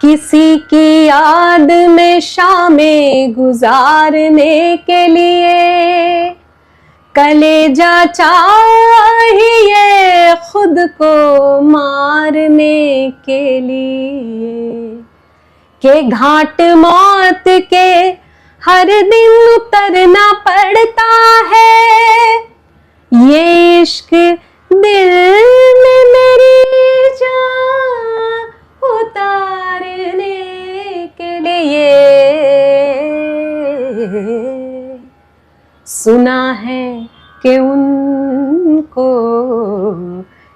किसी की याद में शामें गुजारने के लिए, कलेजा चाहिए खुद को मारने के लिए, के घाट मौत के हर दिन उतरना पड़ता है, ये इश्क दिल में मेरी जान उतारने के लिए। सुना है कि उनको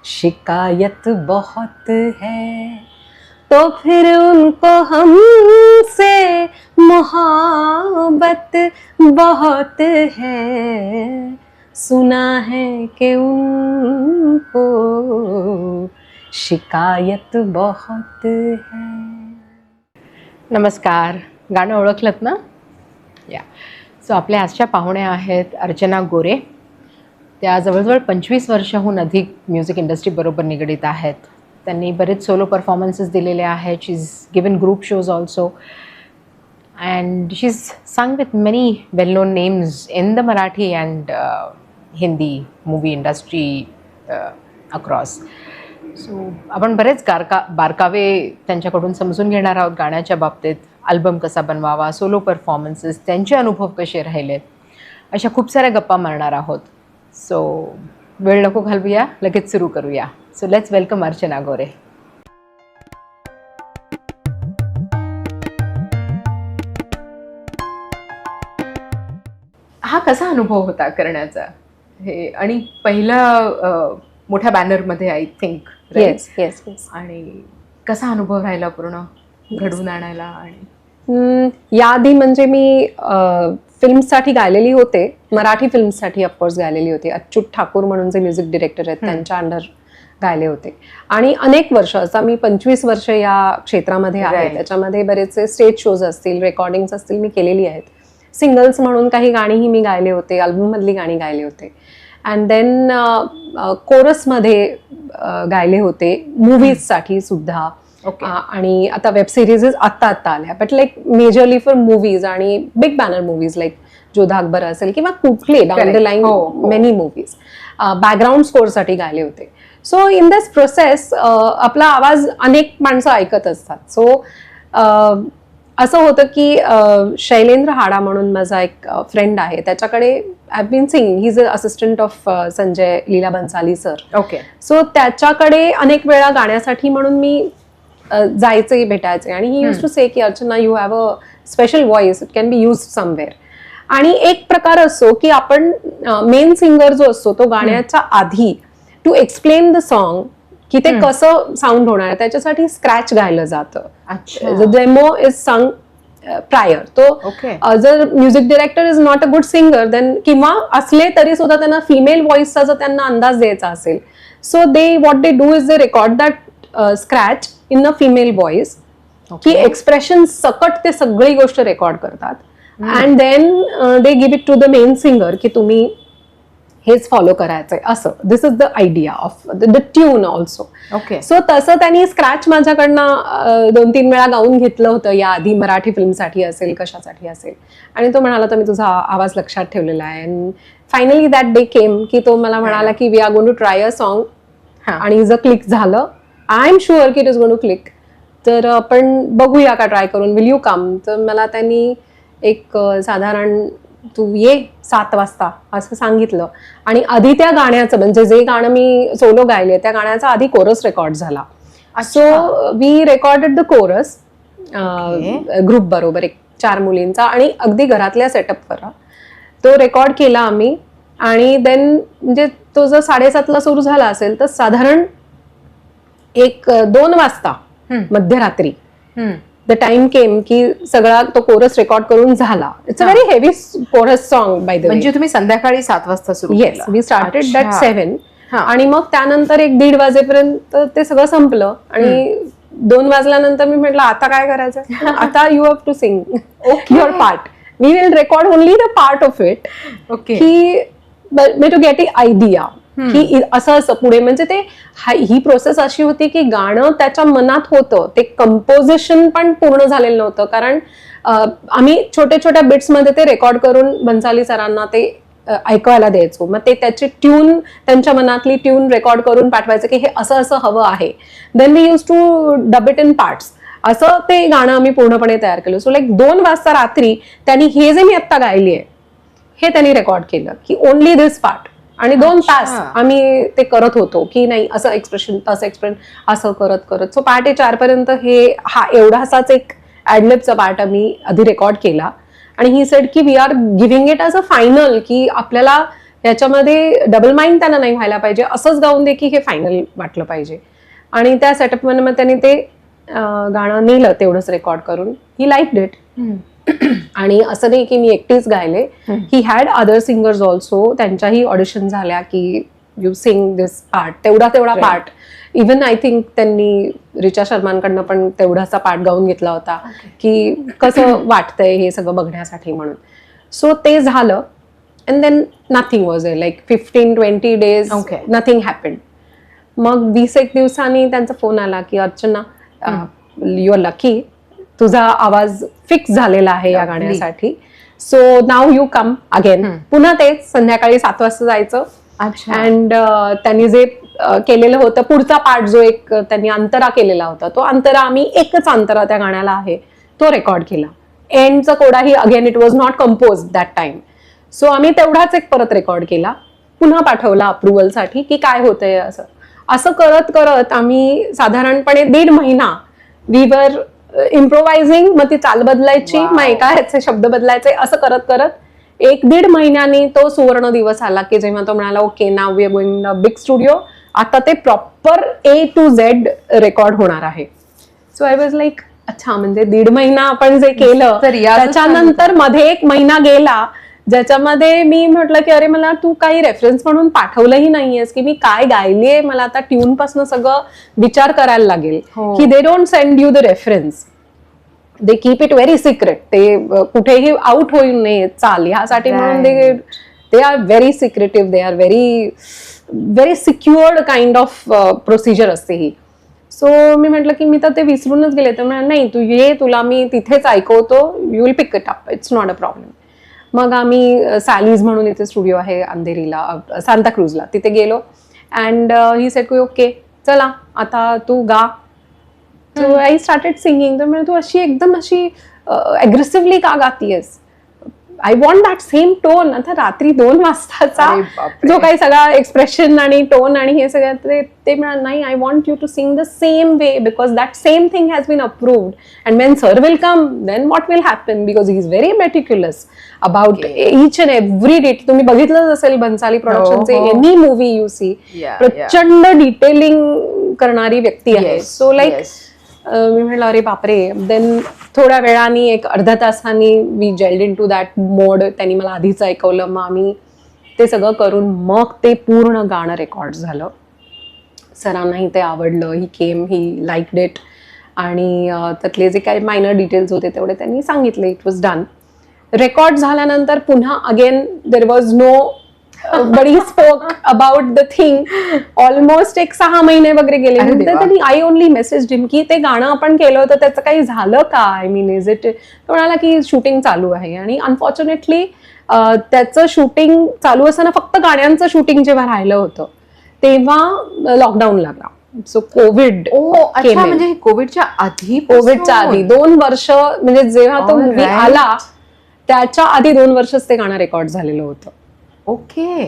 शिकायत बहुत है, तो फिर उनको हमसे मोहब्बत बहुत है। सुना है कि उनको शिकायत बहुत है। नमस्कार, गाणं ओळखलत ना? या सो आपल्या आजच्या पाहुण्या आहेत अर्चना गोरे. त्या जवळजवळ 25 वर्षाहून अधिक म्युझिक इंडस्ट्रीबरोबर निगडीत आहेत. त्यांनी बरेच सोलो परफॉर्मन्सेस दिलेले आहेत. She is given group shows also and she is sang with many well-known names in the Marathi and Hindi movie industry across. So आपण बरेच बारकावे त्यांच्याकडून समजून घेणार आहोत गाण्याच्या बाबतीत. अल्बम कसा बनवावा, सोलो परफॉर्मन्सेस, त्यांचे अनुभव कसे राहिलेत, अशा खूप साऱ्या गप्पा मारणार आहोत. सो वेळ नको घालवूया, लगेच सुरू करूया. So let's welcome Archana Gore. हा कसा अनुभव होता करण्याचा हे, आणि पहिला मोठ्या बॅनरमध्ये I think? Yes yes yes. आणि कसा अनुभव राहिला पूर्ण घडवून आणायला? आणि याआधी म्हणजे मी फिल्मसाठी गायलेली होते, मराठी फिल्मसाठी ऑफकोर्स गायलेली होती. अच्युत ठाकूर म्हणून जे म्युझिक डिरेक्टर आहेत त्यांच्या अंडर गायले होते. आणि अनेक वर्ष, आता मी 25 वर्ष या क्षेत्रामध्ये आहे, त्याच्यामध्ये बरेचसे स्टेज शोज असतील, रेकॉर्डिंग्स असतील मी केलेली आहेत. सिंगल्स म्हणून काही गाणीही मी गायले होते, अल्बममधली गाणी गायले होते. अँड देन कोरसमध्ये गायले होते, मूवीजसाठी सुद्धा. आणि आता वेब सिरीज आत्ता आल्या, but like majorly for movies आणि big banner movies like Jodha Akbar असेल किंवा कुठले down the line many movies background स्कोरसाठी गायले होते. सो इन दिस प्रोसेस आपला आवाज अनेक माणसं ऐकत असतात. सो असं होतं की शैलेंद्र हाडा म्हणून माझा एक फ्रेंड आहे, त्याच्याकडे I been singing, he is a assistant of Sanjay Leela Bhansali sir. Okay. So त्याच्याकडे अनेक वेळा गाण्यासाठी म्हणून मी जायचे, भेटायचे. आणि ही यूज टू से की Archana, you have a special voice, it can be use somewhere. आणि एक प्रकार असतो की आपण मेन सिंगर जो असतो तो गाण्याच्या आधी टू एक्सप्लेन द सॉन्ग की ते कसं साऊंड होणार आहे, त्याच्यासाठी स्क्रॅच गायलं जातं. Demo is sung prior. तो जर music director is not a good singer then, किंवा असले तरी सुद्धा त्यांना फिमेल व्हॉइसचा जर त्यांना अंदाज द्यायचा असेल, so they what they do is they record that scratch in a female voice, की एक्सप्रेशन सकट ते सगळी गोष्ट रेकॉर्ड करतात. And then they give it to the main singer की तुम्ही हेच फॉलो करायचंय असं. This is the idea of the tune also. Okay. So तसं त्यांनी स्क्रॅच माझ्याकडनं 2-3 वेळा गाऊन घेतलं होतं, या आधी मराठी फिल्मसाठी असेल, कशासाठी असेल. आणि तो म्हणाला तर मी तुझा आवाज लक्षात ठेवलेला आहे. And finally that day came की तो मला म्हणाला की we are going to try a song. आणि जर क्लिक झालं, आय एम शुअर की it is going to click, तर आपण बघूया का ट्राय करून, विल यू कम? तर मला त्यांनी एक साधारण तू ये 7 वाजता असं सांगितलं. आणि आधी त्या गाण्याचं, म्हणजे जे गाणं मी सोलो गायले त्या गाण्याचा आधी कोरस रेकॉर्ड झाला. So we recorded the chorus group बरोबर, एक 4 मुलींचा, आणि अगदी घरातल्या सेटअपवर तो रेकॉर्ड केला आम्ही. आणि देन म्हणजे तो जर 7:30ला सुरू झाला असेल तर साधारण 1-2 वाजता मध्यरात्री द टाइम केम की सगळा तो कोरस रेकॉर्ड करून झाला. It's a very heavy chorus song by the way. म्हणजे तुम्ही संध्याकाळी 7 वाजता सुरू केलं? Yes, we started that 7. आणि मग त्यानंतर 1-1:30 वाजेपर्यंत ते सगळं संपलं. आणि 2 वाजल्यानंतर मी म्हटलं आता काय करायचं, आता you have to sing your part, we will record only the part of it. Okay. की टू गेट अ आयडिया की असं असं पुढे, म्हणजे ते ही प्रोसेस अशी होती की गाणं त्याच्या मनात होतं, ते कंपोजिशन पण पूर्ण झालेलं नव्हतं, कारण आम्ही छोट्या छोट्या बिट्समध्ये ते रेकॉर्ड करून बन्साली सरांना ते ऐकवायला द्यायचो. मग ते त्याची ट्यून, त्यांच्या मनातली ट्यून रेकॉर्ड करून पाठवायचं की हे असं असं हवं आहे. Then we use to dub it in parts. असं ते गाणं आम्ही पूर्णपणे तयार केलं. सो लाईक 2 वाजता रात्री त्यांनी हे जे मी आत्ता गायली आहे हे त्यांनी रेकॉर्ड केलं की ओनली दिस पार्ट, आणि 2 तास आम्ही ते करत होतो की नाही असं एक्सप्रेशन तसं एक्सप्रेशन असं करत करत. सो 4:30 पर्यंत हा एवढासाच एक ॲडलिपचा पार्ट आम्ही आधी रेकॉर्ड केला. आणि ही सेड की we are giving it as a final, की आपल्याला याच्यामध्ये डबल माइंड त्यांना नाही व्हायला पाहिजे, असंच गाऊन दे की हे फायनल वाटलं पाहिजे. आणि त्या सेटअपमध्ये मग त्यांनी ते गाणं नेलं तेवढंच रेकॉर्ड करून. ही लाईक्ड इट. आणि असं नाही की मी एकटीच गायले, he had other singers also. त्यांच्याही ऑडिशन झाल्या की यू सिंग दिस पार्ट, तेवढा पार्ट. इवन आय थिंक त्यांनी रिचा शर्मांकडनं पण तेवढासा पार्ट गाऊन घेतला होता की कसं वाटतंय हे सगळं बघण्यासाठी म्हणून. सो ते झालं. And then nothing was a like 15-20 days nothing happened. मग 20-1 दिवसांनी त्यांचा फोन आला की अर्चना, यू आर लकी, तुझा आवाज फिक्स झालेला आहे या गाण्यासाठी, so now you come again. पुन्हा तेच संध्याकाळी 7 वाजता जायचं. अँड त्यांनी जे केलेलं होतं पुढचा पार्ट, जो एक त्यांनी अंतरा केलेला होता, तो अंतरा आम्ही एकच अंतरा त्या गाण्याला आहे तो रेकॉर्ड केला. एंडचा कोडाही again it was not compose that time. So आम्ही तेवढाच एक परत रेकॉर्ड केला, पुन्हा पाठवला अप्रुव्हलसाठी की काय होतंय असं. असं करत करत आम्ही साधारणपणे 1.5 महिना वी वर इम्प्रोव्हायझिंग. मग ती चाल बदलायची, मग एका ह्याचे शब्द बदलायचे, असं करत करत 1-1.5 महिन्यांनी तो सुवर्ण दिवस आला की जेव्हा तो म्हणाला okay now we are going big studio, आता ते proper A to Z record होणार आहे. सो आय वॉज लाईक अच्छा, म्हणजे 1.5 महिना आपण जे केलं त्याच्यानंतर मध्ये 1 महिना गेला ज्याच्यामध्ये मी म्हटलं की अरे मला तू काही रेफरन्स म्हणून पाठवलंही नाहीयेस की मी काय गायलीये, मला आता ट्यून पासून सगळं विचार करायला लागेल की they don't send you the reference, they keep it very secret. ते कुठेही आउट होऊ नये चाल ह्यासाठी म्हणून they are very secretive, they are very secured kind of procedure असते ही. सो मी म्हटलं की मी तर ते विसरूनच गेले. तर नाही तू ये, तुला मी तिथेच ऐकवतो, you will pick it up, it's not a problem. मग आम्ही सॅलीज म्हणून इथे स्टुडिओ आहे अंधेरीला, सांताक्रूजला, तिथे गेलो. अँड ही सेड की ओके चला आता तू गा. So I started singing. तर म्हणजे तू अशी एकदम अशी अग्रेसिव्हली का गातीयस, I want that same tone. आता रात्री 2 वाजताचा जो काही सगळा एक्सप्रेशन आणि टोन आणि हे सगळं ते म्हणाल नाही, I want you to sing the same way because that same thing has been approved. And when sir will come then what will happen, because he is very meticulous about each and every detail. तुम्ही बघितलंच असेल बन्साली प्रोडक्शनचे any movie you see, प्रचंड detailing करणारी व्यक्ती आहे. So like मी म्हटलं अरे बापरे. देन थोड्या वेळाने एक अर्ध्या तासाने we gelled into that mode. त्यांनी मला आधीच ऐकवलं, मग आम्ही ते सगळं करून मग ते पूर्ण गाणं रेकॉर्ड झालं. सरांनाही ते आवडलं, ही केम, ही लाईक्ड इट. आणि त्यातले जे काही मायनर डिटेल्स होते तेवढे त्यांनी सांगितले. It was done. रेकॉर्ड झाल्यानंतर पुन्हा again there was nobody spoke about the thing. Almost 6 महिने वगैरे गेले. त्यांनी आय ओनली मेसेज हिम की ते गाणं आपण केलं होतं त्याचं काही झालं का, आय मीन इज इट. तो म्हणाला की शूटिंग चालू आहे. आणि अनफॉर्च्युनेटली त्याचं शूटिंग चालू असताना फक्त गाण्यांचं शूटिंग जेव्हा राहिलं होतं तेव्हा लॉकडाऊन लागला. सो कोविड म्हणजे कोविडच्या आधी 2 वर्ष, म्हणजे जेव्हा तो मूवी आला त्याच्या आधी 2 वर्षच ते गाणं रेकॉर्ड झालेलं होतं. Okay.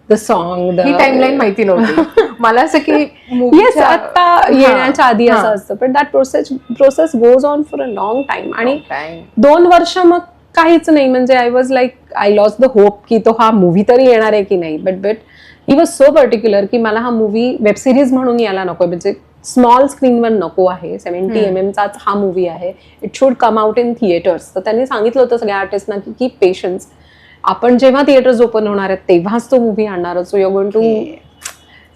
The song, he timeline माहिती नव्हती मला. असं की येस आता येण्याच्या आधी असं असतं, पण that process goes on for a long time. आणि 2 वर्ष मग काहीच नाही. म्हणजे I was like I lost the hope की तो हा मूवी तरी येणार आहे की नाही. But he was so particular की मला हा मूवी वेब सिरीज म्हणून यायला नको, म्हणजे स्मॉल स्क्रीनवर नको आहे. 70 mm चाच हा मूवी आहे. It should come out in theatres. तर त्यांनी सांगितलं होतं सगळ्या आर्टिस्टना की कीप पेशन्स, आपण जेव्हा थिएटर्स ओपन होणार आहेत तेव्हाच तो मूवी आणणार. So you going to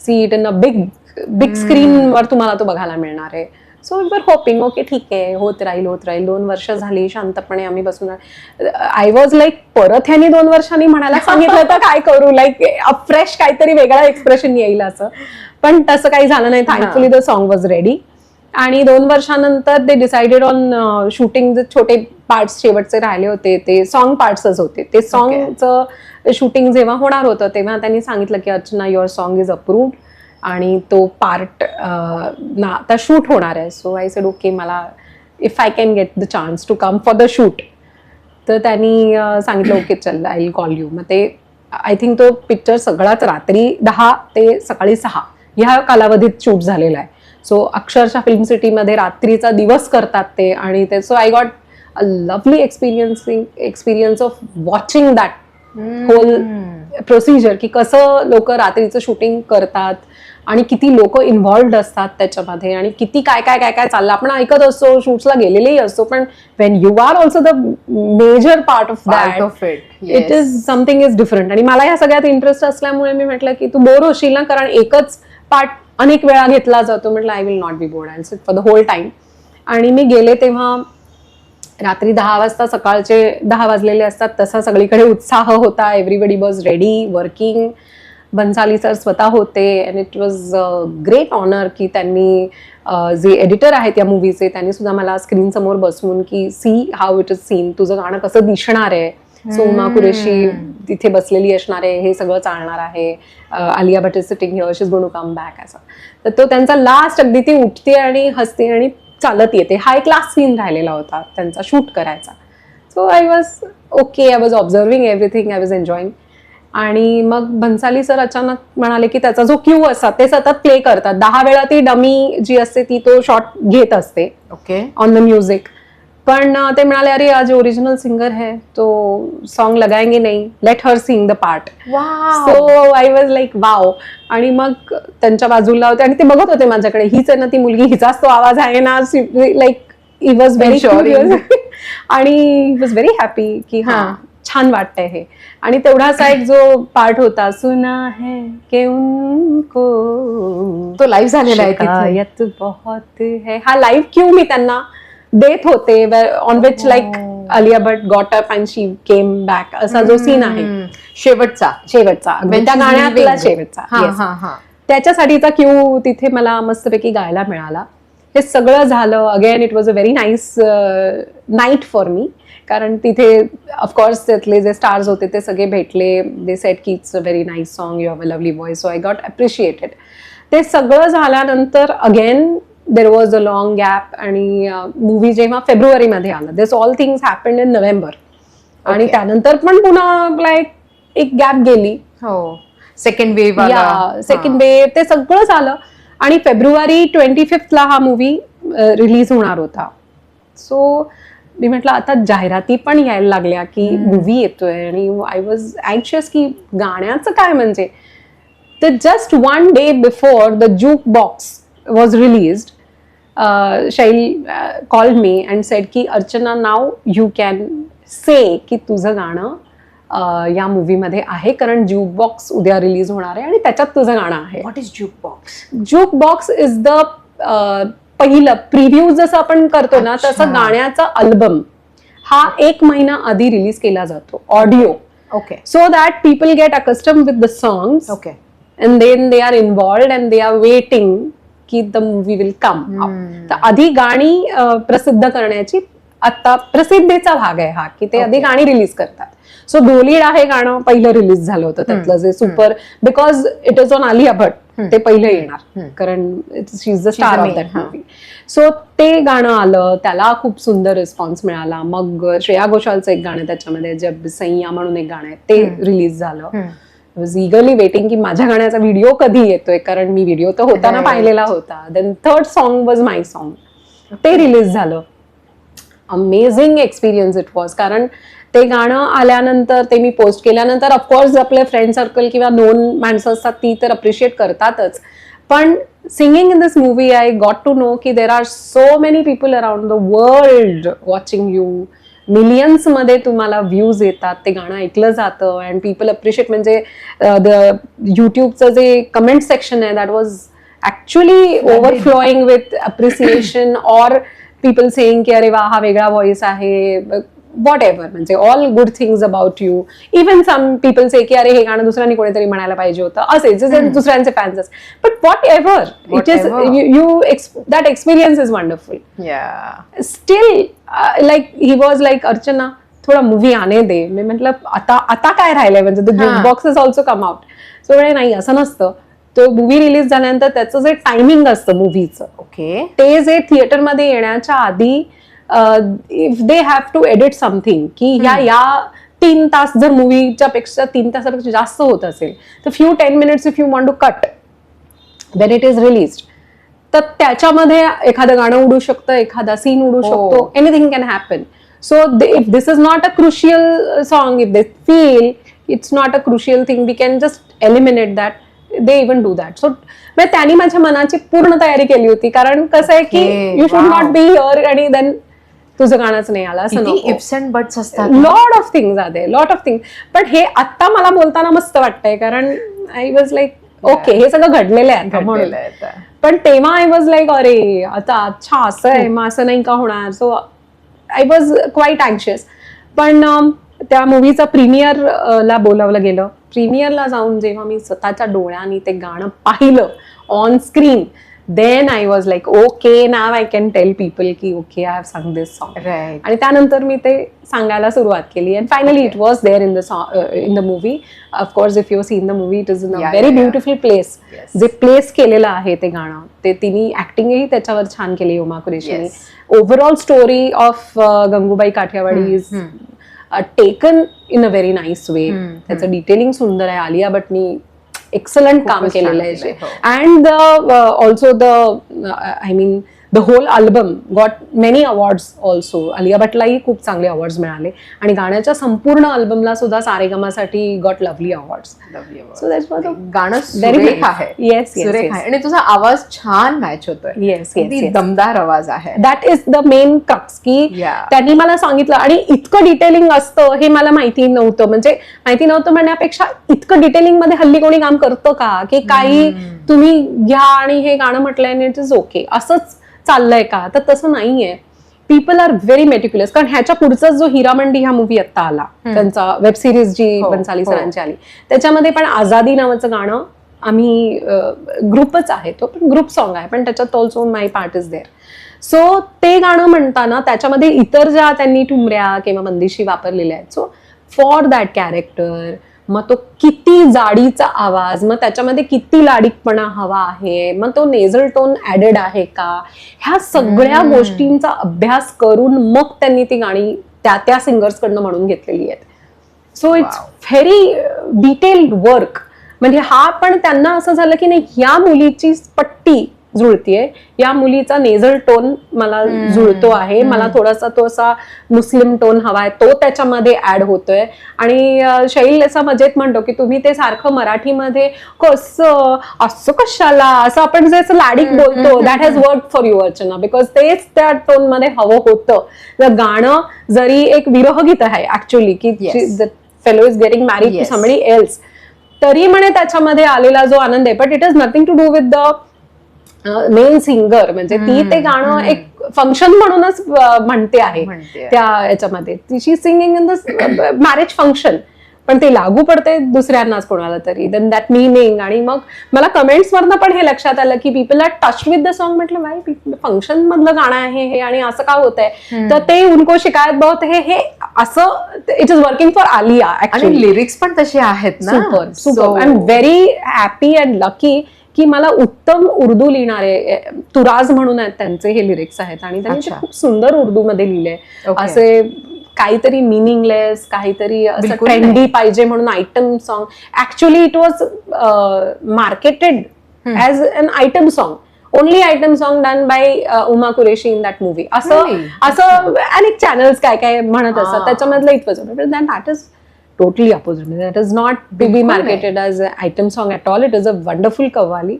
see it in a big स्क्रीनवर तुम्हाला तो बघायला मिळणार आहे. So we were hoping okay ठीक आहे, होत राहील. 2 वर्ष झाली, शांतपणे आम्ही बसून. आय वॉज लाईक परत ह्यांनी 2 वर्षांनी म्हणायला सांगितलं तर काय करू, लाईक फ्रेश काहीतरी वेगळा एक्सप्रेशन येईल असं. पण तसं काही झालं नाही. Thankfully the song was ready. आणि 2 वर्षानंतर दे डिसाइडेड ऑन शूटिंग. जे छोटे पार्ट्स शेवटचे राहिले होते ते सॉन्ग पार्ट्सच होते. ते सॉन्गचं शूटिंग जेव्हा होणार होतं तेव्हा त्यांनी सांगितलं की Archana your song is approved आणि तो पार्ट ना आता शूट होणार आहे. सो आय सेड ओके, मला if I can get the chance to come for the shoot. तर त्यांनी सांगितलं ओके चल आय विल कॉल यू. मग ते आय थिंक तो पिक्चर सगळाच रात्री 10 ते सकाळी 6 ह्या कालावधीत शूट झालेला आहे. सो अक्षरशः फिल्म सिटीमध्ये रात्रीचा दिवस करतात ते. आणि ते so I got a lovely experience of watching that whole procedure, की कसं लोक रात्रीचं शूटिंग करतात आणि किती लोक इन्व्हॉल्ड असतात त्याच्यामध्ये आणि किती काय काय काय काय चाललं. आपण ऐकत असतो, शूट्सला गेलेलेही असतो, पण when you are also the major part of that, it is something is different. आणि मला या सगळ्यात इंटरेस्ट असल्यामुळे मी म्हटलं की तू बोर होशील ना, कारण एकच पार्ट अनेक वेळा घेतला जातो. म्हटलं I will not be bored, I will sit for the whole time. आणि मी गेले तेव्हा रात्री 10 वाजता, सकाळचे 10 वाजलेले असतात, तसा सगळीकडे उत्साह होता. Everybody was ready, working. Bhansali sir स्वतः होते. And it was great honour की त्यांनी जे एडिटर आहेत या मूवीचे त्यांनी सुद्धा मला स्क्रीन समोर बसवून की see how it is seen, तुझं गाणं कसं दिसणार आहे. सो उमा कुरेशी तिथे बसलेली असणार आहे, हे सगळं चालणार आहे. Alia Bhatt is sitting here, she is going to come back. असं तर तो त्यांचा लास्ट अगदी ती उठते आणि हसते आणि चालत येते. हा एक लास्ट सीन राहिलेला होता त्यांचा शूट करायचा. So I was okay, I was observing everything, I was enjoying. आणि मग भन्साली सर अचानक म्हणाले की त्याचा जो क्यू असतात ते सतत प्ले करतात. 10 वेळा ती डमी जी असते ती तो शॉट घेत असते ओके ऑन द म्युझिक. पण ते म्हणाले अरे आज ओरिजिनल सिंगर है तो सॉन्ग लगाएंगे नहीं, let her sing the part. So I was like wow. आणि मग त्यांच्या बाजूला होते आणि ते बघत होते माझ्याकडे, हीच आहे ना ती मुलगी, हिचाच तो आवाज आहे ना, like he was very curious. आणि ही वॉज व्हेरी हॅपी की हा छान वाटतंय हे. आणि तेवढासा एक जो पार्ट होता, सुना है के उनको, तो लाईव्ह झालेला आहे शिकायत बहुत है, हा लाईव्ह क्यू मी त्यांना देत होते. On which like Alia Bhatt got up and she came back, असा जो सीन आहे शेवटचा त्या गाण्यातला शेवटचा, त्याच्यासाठीचा क्यू तिथे मला मस्तपैकी गायला मिळाला. हे सगळं झालं. Again it was a very nice night for me, कारण तिथे ऑफकोर्स त्यातले जे स्टार्स होते ते सगळे भेटले. दे सेड की it's a very nice song, you have a lovely voice. So I got appreciated. ते सगळं झाल्यानंतर again there was a long gap. आणि मूवी जेव्हा फेब्रुवारीमध्ये आलं, this all things happened in November. आणि त्यानंतर पण पुन्हा लाईक एक गॅप गेली. हो, सेकंड वेव ते सगळं झालं. आणि फेब्रुवारी 25 हा मूवी रिलीज होणार होता. सो मी म्हटलं आता जाहिराती पण यायला लागल्या की मूवी येतोय. आणि आय वॉज अँक्शियस की गाण्याचं काय, म्हणजे तर just 1 day before the jukebox was released, Shail called me and said की Archana now you can say की तुझं गाणं या मूवीमध्ये आहे, कारण ज्यूक बॉक्स उद्या रिलीज होणार आहे आणि त्याच्यात तुझं गाणं आहे. What is juke box? Juke box is the पहिलं प्रिव्ह्यू जसं आपण करतो ना, तसं गाण्याचा अल्बम हा 1 महिना आधी रिलीज केला जातो, audio. Okay. So that people get accustom with the songs. Okay. And then they are involved and they are waiting की द मूवी विल कम. तर आधी गाणी प्रसिद्ध करण्याची आता प्रसिद्धीचा भाग आहे हा, की ते आधी गाणी रिलीज करतात. सो ढोलीडा हे गाणं पहिलं रिलीज झालं होतं त्यातलं, जे super, because it is on Alia Bhatt, ते पहिलं येणार, कारण she is the star of that movie. So ते गाणं आलं, त्याला खूप सुंदर रिस्पॉन्स मिळाला. मग श्रेया घोषालचं एक गाणं त्याच्यामध्ये, जब सैया म्हणून एक गाणं आहे, ते रिलीज झालं. आय वॉज इगरली वेटिंग की माझ्या गाण्याचा व्हिडिओ कधी येतोय, कारण मी व्हिडिओ तर होताना पाहिलेला होता. Then third song was my song, ते रिलीज झालं. अमेझिंग एक्सपिरियन्स इट वॉज, कारण ते गाणं आल्यानंतर, ते मी पोस्ट केल्यानंतर ऑफकोर्स आपले फ्रेंड सर्कल किंवा नोन माणसं असतात ती तर अप्रिशिएट करतातच. पण singing in this movie I got to know की there are so many people around the world watching you. Millions मध्ये तुम्हाला व्ह्यूज येतात, ते गाणं ऐकलं जातं अँड पीपल अप्रिशिएट. म्हणजे द युट्यूबचं जे कमेंट सेक्शन आहे, that was actually overflowing with appreciation or people saying की अरे वा हा वेगळा व्हॉइस आहे, वॉट एव्हर, म्हणजे all good things about you. Even some people say की अरे हे गाणं दुसऱ्याने कोणीतरी म्हणायला पाहिजे होतं, असे दुसऱ्यांचे फॅन्स असतात. But what ever it is, you that experience is wonderful. Still like he was like Archana थोडा मूवी आने दे. मी म्हटलं आता काय राहिलंय, म्हणजे the juke box is also come out. So नाही, असं नसतं. तो मूवी रिलीज झाल्यानंतर त्याचं जे टायमिंग असतं मूवीचं, ओके, ते जे थिएटरमध्ये येण्याच्या आधी if they have to edit something की या 3 तास जर मूवीच्या पेक्षा 3 तासापेक्षा जास्त होत असेल तर few 10 minutes if you want to cut when it is release, तर त्याच्यामध्ये एखादं गाणं उडू शकतं, एखादा सीन उडू शकतो, anything can happen. So if this is not a crucial song, if they feel it's not a crucial thing, we can just eliminate that. They even do that. So त्यांनी माझ्या मनाची पूर्ण तयारी केली होती, कारण कसं आहे की you should not be here आणि देन तुझं गाणंच नाही आलं, असं नको. इफ्स अँड बट्स असतात, lot of things are there, lot of things. पण हे आत्ता मला बोलताना मस्त वाटतंय, कारण आय वॉज लाईक ओके, हे सगळं घडलेलं आहे म्हणून. पण तेव्हा आय वॉज लाईक अरे आता अच्छा असं आहे, मग असं नाही का होणार. So I was quite anxious. पण त्या मूवीचं प्रीमियरला बोलावलं गेलं. प्रीमियरला जाऊन जेव्हा मी स्वतःच्या डोळ्यांनी ते गाणं पाहिलं on screen, then I was like okay, now I can tell people की okay I have sung this song. आणि त्यानंतर मी ते सांगायला सुरुवात केली. And finally it was there in the movie. Of course if you seen the movie, it is in a very beautiful place. जे place केलेलं आहे ते गाणं, ते तिने ऍक्टिंगही त्याच्यावर छान केली उमा कुरेशीने. Overall story of Gangubai Kathiawadi is taken in a very nice way. त्याचं डिटेलिंग सुंदर आहे. आलिया भट्टनी एक्सलंट काम केलेलं आहे. And also I mean the whole album got many awards also. Alia भट्टलाही खूप चांगले अवॉर्ड्स मिळाले आणि गाण्याच्या संपूर्ण अल्बमला सुद्धा सारेगमासाठी got lovely awards. So that was गाणं सुरेख आहे. येस, सुरेख आहे. आणि तुझा आवाज छान मॅच होतोय. येस, दमदार आवाज आहे. That is the main crux की त्यांनी मला सांगितलं. आणि इतकं डिटेलिंग असतं हे मला माहिती नव्हतं. म्हणजे माहिती नव्हतं म्हणण्यापेक्षा इतकं डिटेलिंग मध्ये हल्ली कोणी काम करतं का, की काही तुम्ही घ्या आणि हे गाणं म्हटलंय आणि इट इज ओके असंच चाललंय का, तर तसं नाहीये. People are very meticulous. कारण ह्याच्या पुढचा जो हिरामंडी हा मूवी आता आला, त्यांचा वेब सिरीज जी बन्साली सरांची आली, त्याच्यामध्ये पण आझादी नावाचं गाणं, आम्ही ग्रुपच आहे तो, पण ग्रुप सॉन्ग आहे, पण त्याच्यात also my part is there. So ते गाणं म्हणताना त्याच्यामध्ये इतर ज्या त्यांनी ठुमऱ्या किंवा बंदिशी वापरलेल्या आहेत, सो फॉर दॅट कॅरेक्टर मग तो किती जाडीचा आवाज, मग त्याच्यामध्ये किती लाडीकपणा हवा आहे, मग तो नेझल टोन ऍडेड आहे का, ह्या सगळ्या गोष्टींचा अभ्यास करून मग त्यांनी ती गाणी त्या सिंगर्स कडनं म्हणून घेतलेली आहेत. So it's very detailed work. म्हणजे हा पण त्यांना असं झालं की नाही, ह्या मुलीची पट्टी जुळतीये, या मुलीचा नेझल टोन मला जुळतो आहे, मला थोडासा तो असा मुस्लिम टोन हवाय, तो त्याच्यामध्ये ऍड होतोय. आणि शैल असा मजेत म्हणतो की तुम्ही ते सारखं मराठीमध्ये कसं असं कशाला, असं आपण जे असं लाडीक बोलतो, that has work for you Archana, because तेच त्या टोन मध्ये हवं होतं. तर गाणं जरी एक विरहगीत आहे ऍक्च्युअली, की the fellow is getting married to somebody else, तरी म्हणे त्याच्यामध्ये आलेला जो आनंद आहे, but it is nothing to do with the main singer. म्हणजे ती ते गाणं एक फंक्शन म्हणूनच म्हणते आहे त्या याच्यामध्ये. She singing in the marriage function, पण ते लागू पडते दुसऱ्यांनाच कोणाला तरी, देन दॅट मीनिंग. आणि मग मला कमेंट्स वरनं पण हे लक्षात आलं की people are touch with the song. म्हटलं वाय फंक्शन मधलं गाणं आहे हे आणि असं का होत आहे, तर ते उनको शिकायत बहुत हे असं it is working for Alia. आणि लिरिक्स पण तसे आहेत ना. Super super. I am very happy and lucky की मला उत्तम उर्दू लिहिणारे तुराज म्हणून आहेत, त्यांचे हे लिरिक्स आहेत आणि त्यांनी ते खूप सुंदर उर्दू मध्ये लिहिले. असे काहीतरी मिनिंगलेस, काहीतरी असं ट्रेंडी पाहिजे म्हणून item song. Actually it was marketed as an item song, only item song done by Uma Qureshi in that movie. असं अनेक चॅनल्स काय काय म्हणत असतात, त्याच्यामधलं it was that is totally opposite. That is not to be marketed as an item song at all. It is a wonderful qawwali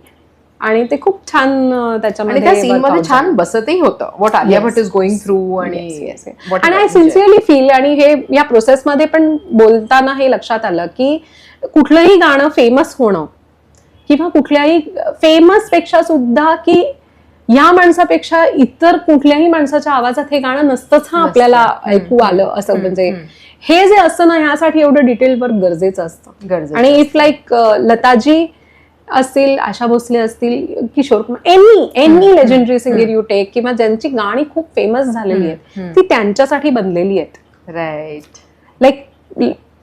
आणि ते खूप छान त्याच्यामध्ये त्या सीन मध्ये छान बसतही होतं. What Alia Bhatt is going through. आणि आय सिन्सिअरली फील, आणि हे या प्रोसेसमध्ये पण बोलताना हे लक्षात आलं की कुठलंही गाणं फेमस होणं किंवा कुठल्याही फेमस पेक्षा सुद्धा की या माणसापेक्षा इतर कुठल्याही माणसाच्या आवाजात हे गाणं नसतंच हा आपल्याला ऐकू आलं असं. म्हणजे हे जे असतं ना, ह्यासाठी एवढं डिटेल वर्क गरजेचं असतं. आणि इफ लाईक लताजी असतील, आशा भोसले असतील, Kishore Kumar, any legendary singer you take, किंवा ज्यांची गाणी खूप फेमस झालेली आहेत ती त्यांच्यासाठी बनलेली आहेत. राईट. लाईक